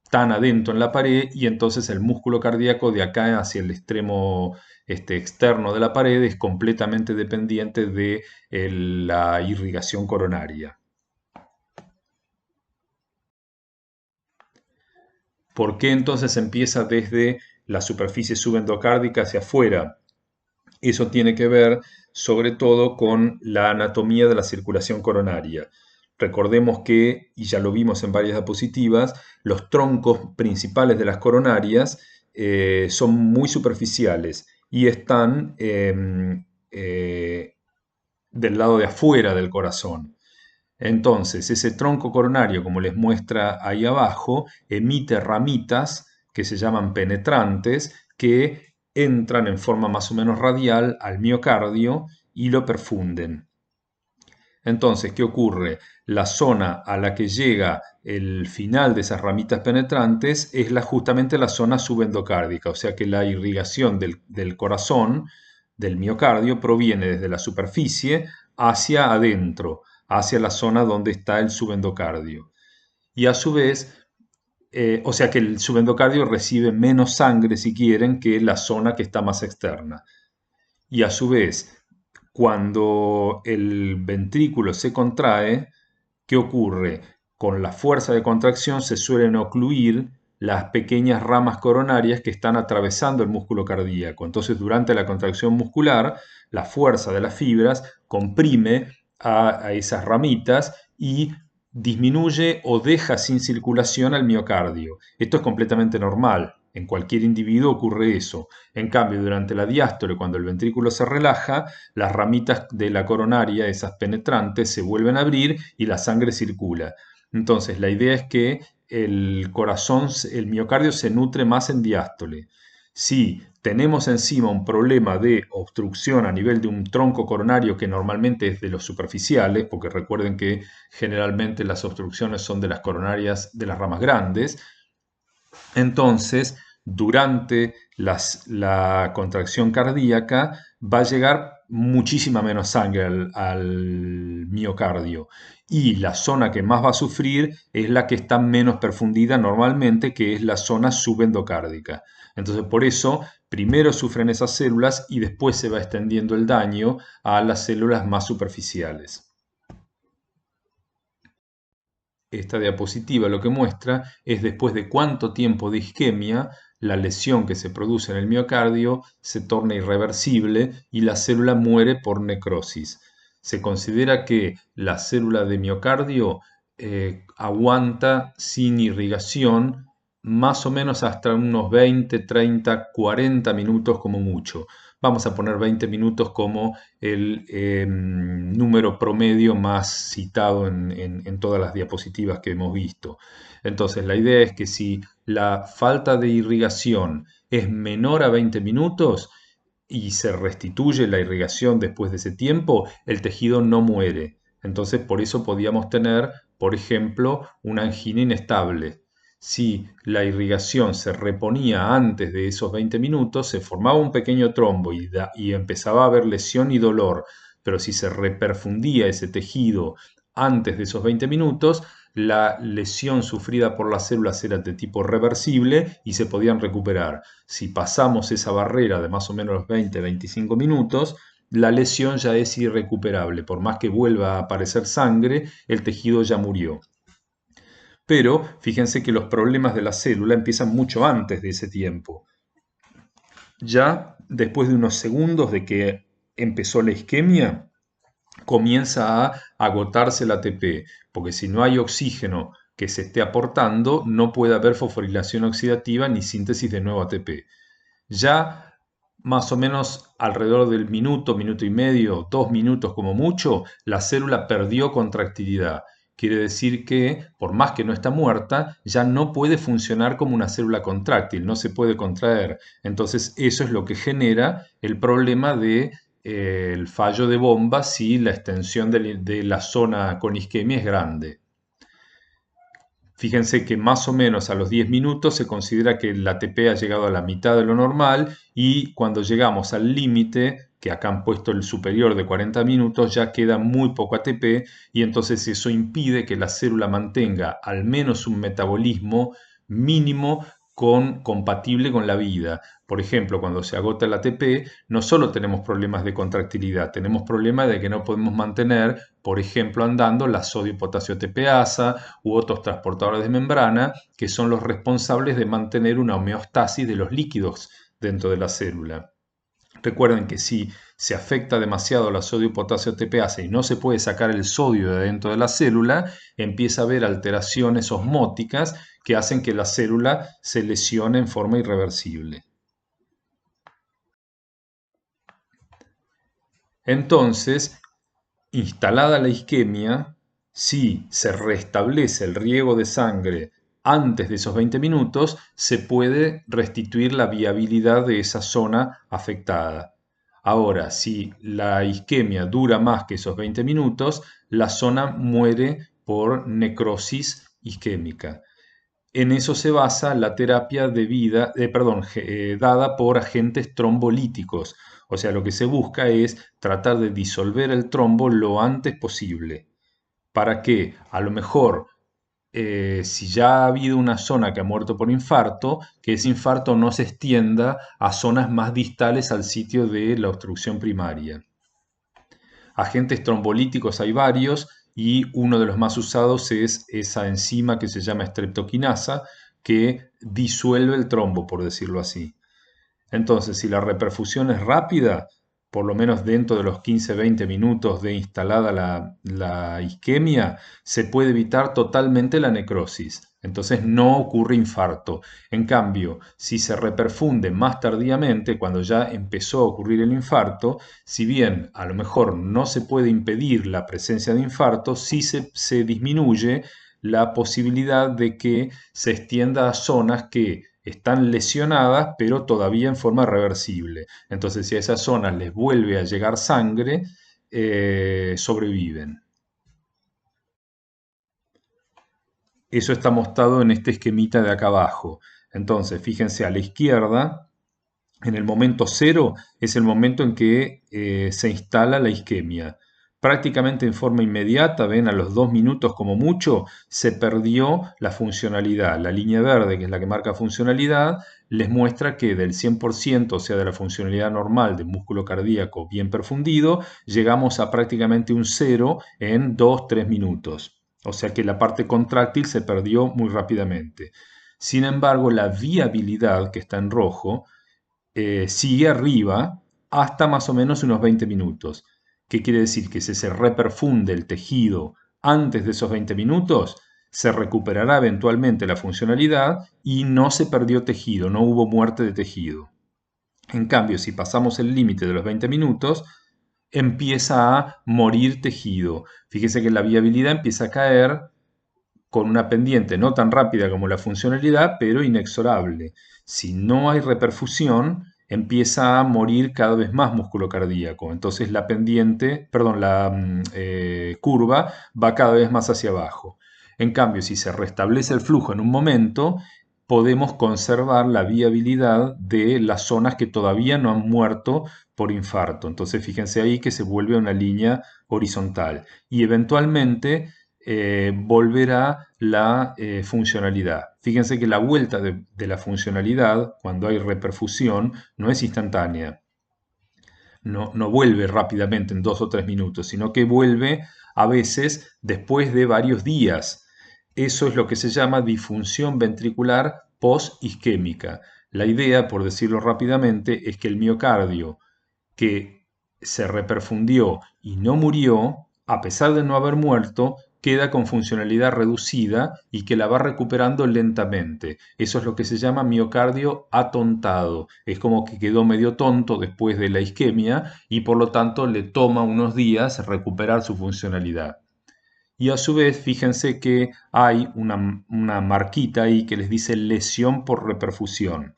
tan adentro en la pared y entonces el músculo cardíaco de acá hacia el extremo externo de la pared es completamente dependiente de la irrigación coronaria. ¿Por qué entonces empieza desde la superficie subendocárdica hacia afuera? Eso tiene que ver sobre todo con la anatomía de la circulación coronaria. recordemos que, y ya lo vimos en varias diapositivas, los troncos principales de las coronarias son muy superficiales y están del lado de afuera del corazón. Entonces, ese tronco coronario, como les muestra ahí abajo, emite ramitas que se llaman penetrantes, que entran en forma más o menos radial al miocardio y lo perfunden. Entonces, ¿qué ocurre? La zona a la que llega el final de esas ramitas penetrantes es justamente la zona subendocárdica, o sea que la irrigación del corazón, del miocardio, proviene desde la superficie hacia adentro, hacia la zona donde está el subendocardio. Y a su vez, o sea que el subendocardio recibe menos sangre, si quieren, que la zona que está más externa. Y a su vez, cuando el ventrículo se contrae, ¿qué ocurre? Con la fuerza de contracción se suelen ocluir las pequeñas ramas coronarias que están atravesando el músculo cardíaco. Entonces, durante la contracción muscular, la fuerza de las fibras comprime a esas ramitas y disminuye o deja sin circulación al miocardio. Esto es completamente normal. En cualquier individuo ocurre eso. En cambio, durante la diástole, cuando el ventrículo se relaja, las ramitas de la coronaria, esas penetrantes, se vuelven a abrir y la sangre circula. Entonces, la idea es que el corazón, el miocardio se nutre más en diástole. Si tenemos encima un problema de obstrucción a nivel de un tronco coronario que normalmente es de los superficiales, porque recuerden que generalmente las obstrucciones son de las coronarias de las ramas grandes, entonces durante la contracción cardíaca va a llegar muchísima menos sangre al miocardio y la zona que más va a sufrir es la que está menos perfundida normalmente, que es la zona subendocárdica. Entonces por eso primero sufren esas células y después se va extendiendo el daño a las células más superficiales. Esta diapositiva lo que muestra es después de cuánto tiempo de isquemia la lesión que se produce en el miocardio se torna irreversible y la célula muere por necrosis. Se considera que la célula de miocardio aguanta sin irrigación más o menos hasta unos 20, 30, 40 minutos como mucho. Vamos a poner 20 minutos como el número promedio más citado en todas las diapositivas que hemos visto. Entonces, la idea es que si la falta de irrigación es menor a 20 minutos y se restituye la irrigación después de ese tiempo, el tejido no muere. Entonces, por eso podíamos tener, por ejemplo, una angina inestable. Si la irrigación se reponía antes de esos 20 minutos, se formaba un pequeño trombo y empezaba a haber lesión y dolor. Pero si se reperfundía ese tejido antes de esos 20 minutos, la lesión sufrida por las células era de tipo reversible y se podían recuperar. Si pasamos esa barrera de más o menos los 20-25 minutos, la lesión ya es irrecuperable. Por más que vuelva a aparecer sangre, el tejido ya murió. Pero fíjense que los problemas de la célula empiezan mucho antes de ese tiempo. Ya después de unos segundos de que empezó la isquemia, comienza a agotarse el ATP, porque si no hay oxígeno que se esté aportando, no puede haber fosforilación oxidativa ni síntesis de nuevo ATP. Ya más o menos alrededor del minuto, minuto y medio, 2 minutos como mucho, la célula perdió contractilidad. Quiere decir que, por más que no está muerta, ya no puede funcionar como una célula contráctil, no se puede contraer. Entonces, eso es lo que genera el problema de el fallo de bomba si la extensión de la zona con isquemia es grande. Fíjense que más o menos a los 10 minutos se considera que el ATP ha llegado a la mitad de lo normal y cuando llegamos al límite, que acá han puesto el superior de 40 minutos, ya queda muy poco ATP y entonces eso impide que la célula mantenga al menos un metabolismo mínimo compatible con la vida. Por ejemplo, cuando se agota el ATP, no solo tenemos problemas de contractilidad, tenemos problemas de que no podemos mantener, por ejemplo, andando la sodio-potasio ATPasa u otros transportadores de membrana que son los responsables de mantener una homeostasis de los líquidos dentro de la célula. Recuerden que si se afecta demasiado la sodio-potasio ATPase y no se puede sacar el sodio de dentro de la célula, empieza a haber alteraciones osmóticas que hacen que la célula se lesione en forma irreversible. Entonces, instalada la isquemia, si se restablece el riego de sangre antes de esos 20 minutos, se puede restituir la viabilidad de esa zona afectada. Ahora, si la isquemia dura más que esos 20 minutos, la zona muere por necrosis isquémica. En eso se basa la terapia dada por agentes trombolíticos. O sea, lo que se busca es tratar de disolver el trombo lo antes posible, para que a lo mejor, si ya ha habido una zona que ha muerto por infarto, que ese infarto no se extienda a zonas más distales al sitio de la obstrucción primaria. Agentes trombolíticos hay varios y uno de los más usados es esa enzima que se llama streptokinasa que disuelve el trombo, por decirlo así. Entonces, si la reperfusión es rápida, por lo menos dentro de los 15-20 minutos de instalada la isquemia, se puede evitar totalmente la necrosis. Entonces no ocurre infarto. En cambio, si se reperfunde más tardíamente, cuando ya empezó a ocurrir el infarto, si bien a lo mejor no se puede impedir la presencia de infarto, sí se disminuye la posibilidad de que se extienda a zonas que están lesionadas, pero todavía en forma reversible. Entonces, si a esas zonas les vuelve a llegar sangre, sobreviven. Eso está mostrado en este esquemita de acá abajo. Entonces, fíjense a la izquierda, en el momento cero es el momento en que se instala la isquemia. Prácticamente en forma inmediata, ven, a los 2 minutos como mucho, se perdió la funcionalidad. La línea verde, que es la que marca funcionalidad, les muestra que del 100%, o sea, de la funcionalidad normal del músculo cardíaco bien perfundido, llegamos a prácticamente un cero en 2-3 minutos. O sea que la parte contráctil se perdió muy rápidamente. Sin embargo, la viabilidad, que está en rojo, sigue arriba hasta más o menos unos 20 minutos. ¿Qué quiere decir? Que si se reperfunde el tejido antes de esos 20 minutos, se recuperará eventualmente la funcionalidad y no se perdió tejido, no hubo muerte de tejido. En cambio, si pasamos el límite de los 20 minutos, empieza a morir tejido. Fíjese que la viabilidad empieza a caer con una pendiente no tan rápida como la funcionalidad, pero inexorable. Si no hay reperfusión, empieza a morir cada vez más músculo cardíaco. Entonces la pendiente, perdón, la curva va cada vez más hacia abajo. En cambio, si se restablece el flujo en un momento, podemos conservar la viabilidad de las zonas que todavía no han muerto por infarto. Entonces fíjense ahí que se vuelve una línea horizontal y eventualmente volverá la funcionalidad. Fíjense que la vuelta de la funcionalidad, cuando hay reperfusión, no es instantánea. No vuelve rápidamente en 2 o 3 minutos, sino que vuelve a veces después de varios días. Eso es lo que se llama disfunción ventricular post-isquémica. La idea, por decirlo rápidamente, es que el miocardio que se reperfundió y no murió, a pesar de no haber muerto, queda con funcionalidad reducida y que la va recuperando lentamente. Eso es lo que se llama miocardio atontado. Es como que quedó medio tonto después de la isquemia y por lo tanto le toma unos días recuperar su funcionalidad. Y a su vez, fíjense que hay una marquita ahí que les dice lesión por reperfusión.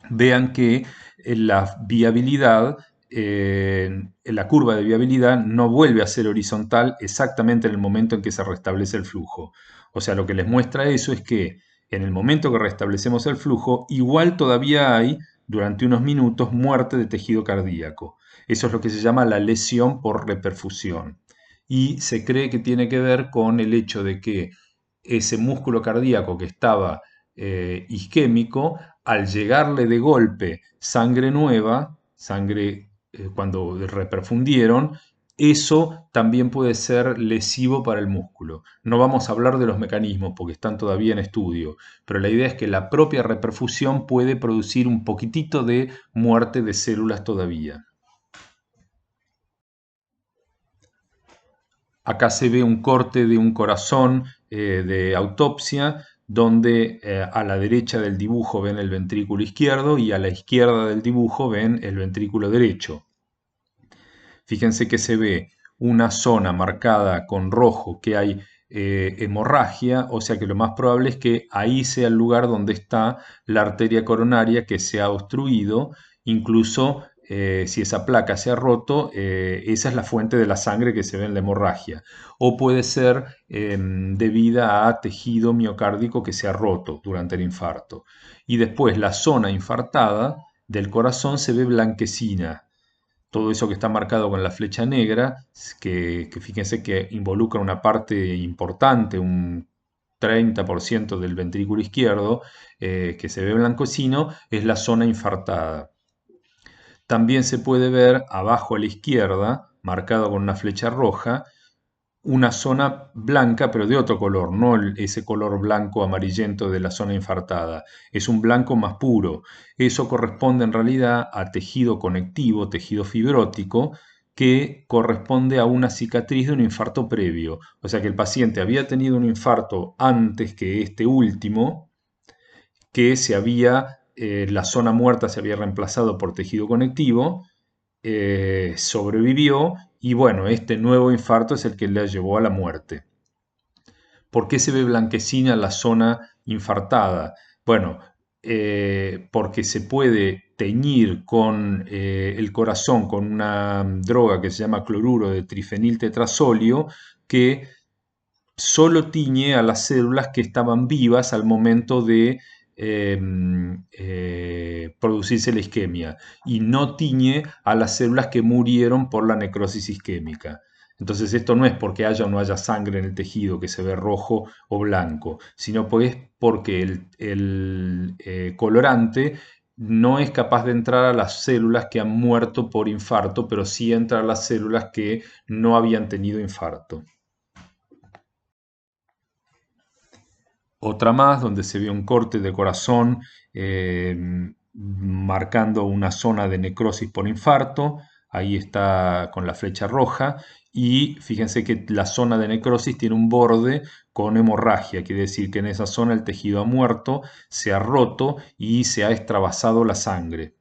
Vean que la viabilidad, la curva de viabilidad no vuelve a ser horizontal exactamente en el momento en que se restablece el flujo. O sea, lo que les muestra eso es que en el momento que restablecemos el flujo, igual todavía hay, durante unos minutos, muerte de tejido cardíaco. Eso es lo que se llama la lesión por reperfusión. Y se cree que tiene que ver con el hecho de que ese músculo cardíaco que estaba isquémico, al llegarle de golpe sangre nueva, sangre cuando reperfundieron, eso también puede ser lesivo para el músculo. No vamos a hablar de los mecanismos porque están todavía en estudio, pero la idea es que la propia reperfusión puede producir un poquitito de muerte de células todavía. Acá se ve un corte de un corazón de autopsia, donde a la derecha del dibujo ven el ventrículo izquierdo y a la izquierda del dibujo ven el ventrículo derecho. Fíjense que se ve una zona marcada con rojo que hay hemorragia, o sea que lo más probable es que ahí sea el lugar donde está la arteria coronaria que se ha obstruido. Incluso si esa placa se ha roto, esa es la fuente de la sangre que se ve en la hemorragia. O puede ser debida a tejido miocárdico que se ha roto durante el infarto. Y después la zona infartada del corazón se ve blanquecina. Todo eso que está marcado con la flecha negra, que fíjense que involucra una parte importante, un 30% del ventrículo izquierdo, que se ve blanquecino, es la zona infartada. También se puede ver abajo a la izquierda, marcado con una flecha roja, una zona blanca, pero de otro color, no ese color blanco amarillento de la zona infartada. Es un blanco más puro. Eso corresponde en realidad a tejido conectivo, tejido fibrótico, que corresponde a una cicatriz de un infarto previo. O sea que el paciente había tenido un infarto antes que este último, que la zona muerta se había reemplazado por tejido conectivo, sobrevivió y bueno, este nuevo infarto es el que le llevó a la muerte. ¿Por qué se ve blanquecina la zona infartada? Bueno, porque se puede teñir con el corazón con una droga que se llama cloruro de trifeniltetrazolio, que solo tiñe a las células que estaban vivas al momento de producirse la isquemia y no tiñe a las células que murieron por la necrosis isquémica. Entonces esto no es porque haya o no haya sangre en el tejido que se ve rojo o blanco, sino pues porque el colorante no es capaz de entrar a las células que han muerto por infarto, pero sí entra a las células que no habían tenido infarto. Otra más donde se ve un corte de corazón marcando una zona de necrosis por infarto. Ahí está con la flecha roja. Y fíjense que la zona de necrosis tiene un borde con hemorragia. Quiere decir que en esa zona el tejido ha muerto, se ha roto y se ha extravasado la sangre.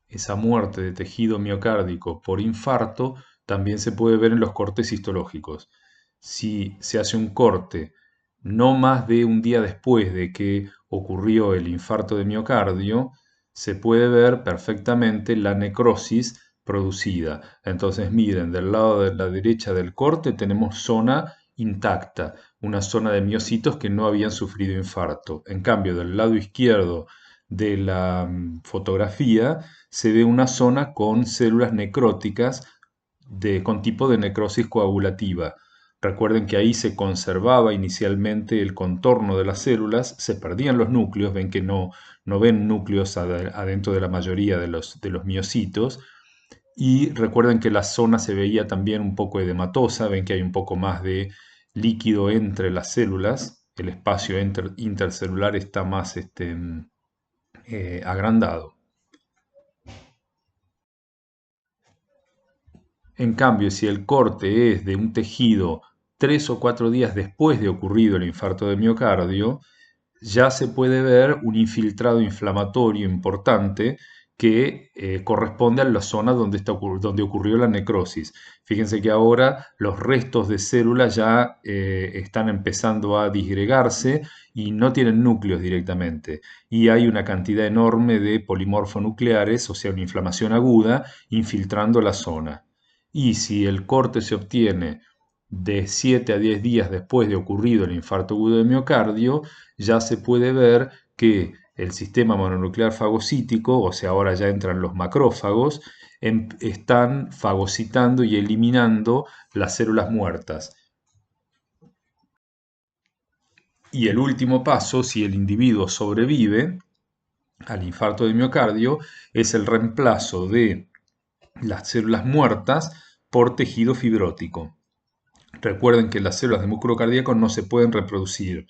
Esa muerte de tejido miocárdico por infarto también se puede ver en los cortes histológicos. Si se hace un corte no más de un día después de que ocurrió el infarto de miocardio, se puede ver perfectamente la necrosis producida. Entonces, miren, del lado de la derecha del corte tenemos zona intacta, una zona de miocitos que no habían sufrido infarto. En cambio, del lado izquierdo de la fotografía se ve una zona con células necróticas con tipo de necrosis coagulativa. Recuerden que ahí se conservaba inicialmente el contorno de las células, se perdían los núcleos, ven que no ven núcleos adentro de la mayoría de los miocitos, y recuerden que la zona se veía también un poco edematosa, ven que hay un poco más de líquido entre las células, el espacio intercelular está más agrandado. En cambio, si el corte es de un tejido 3 o 4 días después de ocurrido el infarto de miocardio, ya se puede ver un infiltrado inflamatorio importante que corresponde a la zona donde ocurrió la necrosis. Fíjense que ahora los restos de células ya están empezando a disgregarse y no tienen núcleos directamente. Y hay una cantidad enorme de polimorfonucleares, o sea, una inflamación aguda, infiltrando la zona. Y si el corte se obtiene de 7 a 10 días después de ocurrido el infarto agudo de miocardio, ya se puede ver que el sistema mononuclear fagocítico, o sea, ahora ya entran los macrófagos, están fagocitando y eliminando las células muertas. Y el último paso, si el individuo sobrevive, al infarto de miocardio es el reemplazo de las células muertas por tejido fibrótico. Recuerden que las células de músculo cardíaco no se pueden reproducir,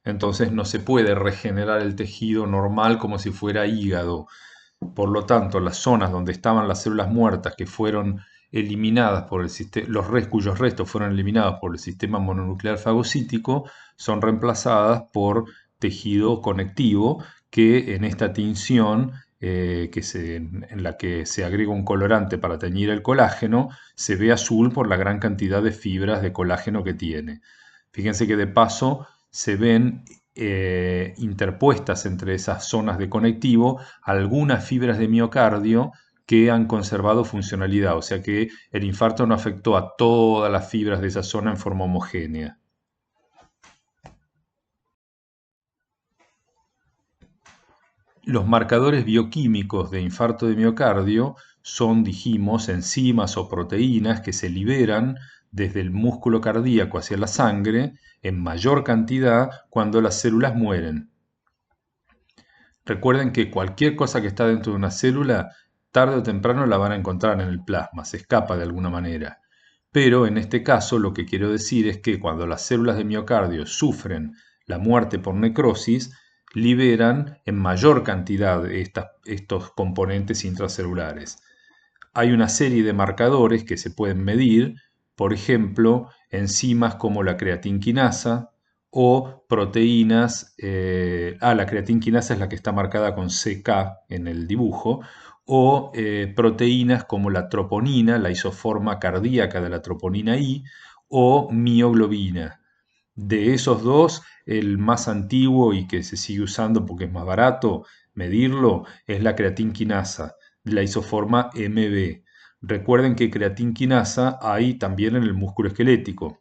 entonces no se puede regenerar el tejido normal como si fuera hígado. Por lo tanto, las zonas donde estaban las células muertas que fueron eliminadas por el sistema, cuyos restos fueron eliminados por el sistema mononuclear fagocítico, son reemplazadas por tejido conectivo que en esta tinción en la que se agrega un colorante para teñir el colágeno, se ve azul por la gran cantidad de fibras de colágeno que tiene. Fíjense que de paso se ven interpuestas entre esas zonas de conectivo algunas fibras de miocardio que han conservado funcionalidad, o sea que el infarto no afectó a todas las fibras de esa zona en forma homogénea. Los marcadores bioquímicos de infarto de miocardio son, dijimos, enzimas o proteínas que se liberan desde el músculo cardíaco hacia la sangre en mayor cantidad cuando las células mueren. Recuerden que cualquier cosa que está dentro de una célula, tarde o temprano la van a encontrar en el plasma, se escapa de alguna manera. Pero en este caso lo que quiero decir es que cuando las células de miocardio sufren la muerte por necrosis, liberan en mayor cantidad estos componentes intracelulares. Hay una serie de marcadores que se pueden medir, por ejemplo, enzimas como la creatinquinasa o proteínas, la creatinquinasa es la que está marcada con CK en el dibujo, o proteínas como la troponina, la isoforma cardíaca de la troponina I, o mioglobina. De esos dos, el más antiguo y que se sigue usando porque es más barato medirlo es la creatinquinasa, la isoforma MB. Recuerden que creatinquinasa hay también en el músculo esquelético.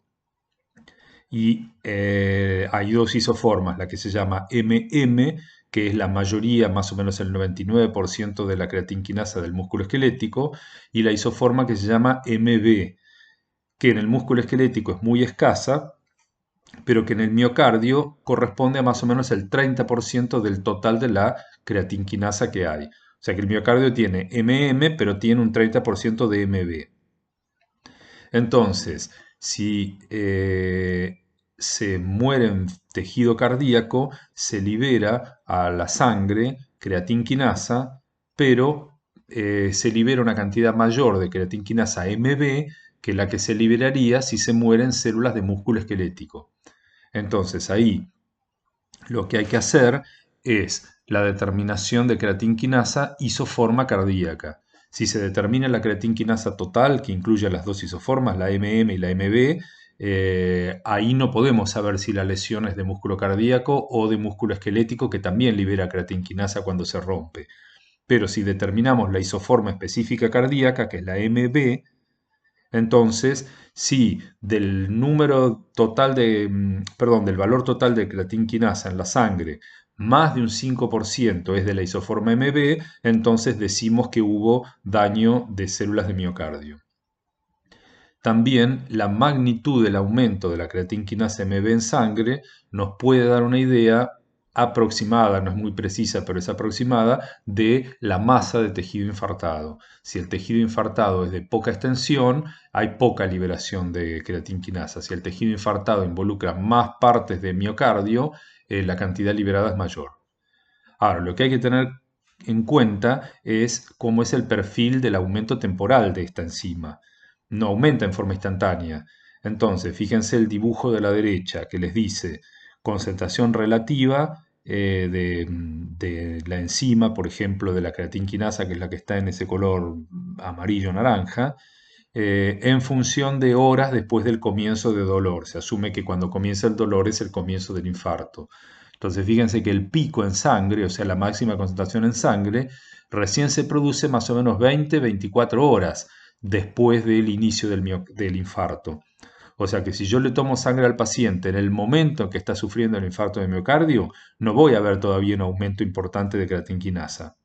Y hay dos isoformas, la que se llama MM, que es la mayoría, más o menos el 99% de la creatinquinasa del músculo esquelético, y la isoforma que se llama MB, que en el músculo esquelético es muy escasa, pero que en el miocardio corresponde a más o menos el 30% del total de la creatinquinasa que hay. O sea que el miocardio tiene MM, pero tiene un 30% de MB. Entonces, si se muere en tejido cardíaco, se libera a la sangre creatinquinasa, pero se libera una cantidad mayor de creatinquinasa MB que la que se liberaría si se mueren células de músculo esquelético. Entonces ahí lo que hay que hacer es la determinación de creatinquinasa isoforma cardíaca. Si se determina la creatinquinasa total, que incluye las dos isoformas, la MM y la MB, ahí no podemos saber si la lesión es de músculo cardíaco o de músculo esquelético, que también libera creatinquinasa cuando se rompe. Pero si determinamos la isoforma específica cardíaca, que es la MB, entonces, si del número total del valor total de creatinquinasa en la sangre, más de un 5% es de la isoforma MB, entonces decimos que hubo daño de células de miocardio. También la magnitud del aumento de la creatinquinasa MB en sangre nos puede dar una idea aproximada, no es muy precisa, pero es aproximada, de la masa de tejido infartado. Si el tejido infartado es de poca extensión, hay poca liberación de creatinquinasa. Si el tejido infartado involucra más partes de miocardio, la cantidad liberada es mayor. Ahora, lo que hay que tener en cuenta es cómo es el perfil del aumento temporal de esta enzima. No aumenta en forma instantánea. Entonces, fíjense el dibujo de la derecha que les dice concentración relativa de la enzima, por ejemplo, de la creatinquinasa, que es la que está en ese color amarillo-naranja, en función de horas después del comienzo de dolor. Se asume que cuando comienza el dolor es el comienzo del infarto. Entonces fíjense que el pico en sangre, o sea, la máxima concentración en sangre, recién se produce más o menos 20-24 horas después del inicio del infarto. O sea que si yo le tomo sangre al paciente en el momento en que está sufriendo el infarto de miocardio, no voy a ver todavía un aumento importante de creatinquinasa.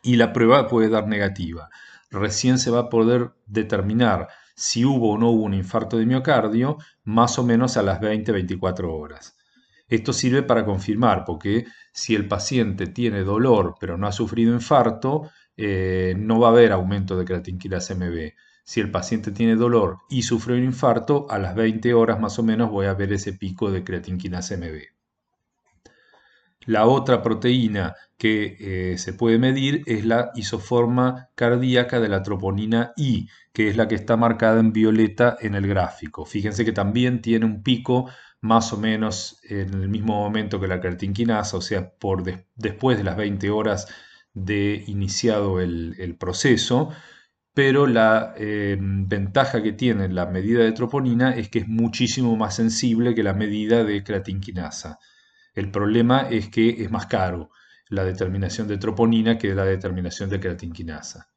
Y la prueba puede dar negativa. Recién se va a poder determinar si hubo o no hubo un infarto de miocardio más o menos a las 20-24 horas. Esto sirve para confirmar, porque si el paciente tiene dolor pero no ha sufrido infarto, no va a haber aumento de creatinquinasa MB. Si el paciente tiene dolor y sufre un infarto, a las 20 horas más o menos voy a ver ese pico de creatinquinasa MB. La otra proteína que se puede medir es la isoforma cardíaca de la troponina I, que es la que está marcada en violeta en el gráfico. Fíjense que también tiene un pico más o menos en el mismo momento que la creatinquinasa, o sea, después de las 20 horas de iniciado el proceso, pero la ventaja que tiene la medida de troponina es que es muchísimo más sensible que la medida de creatinquinasa. El problema es que es más caro la determinación de troponina que la determinación de creatinquinasa.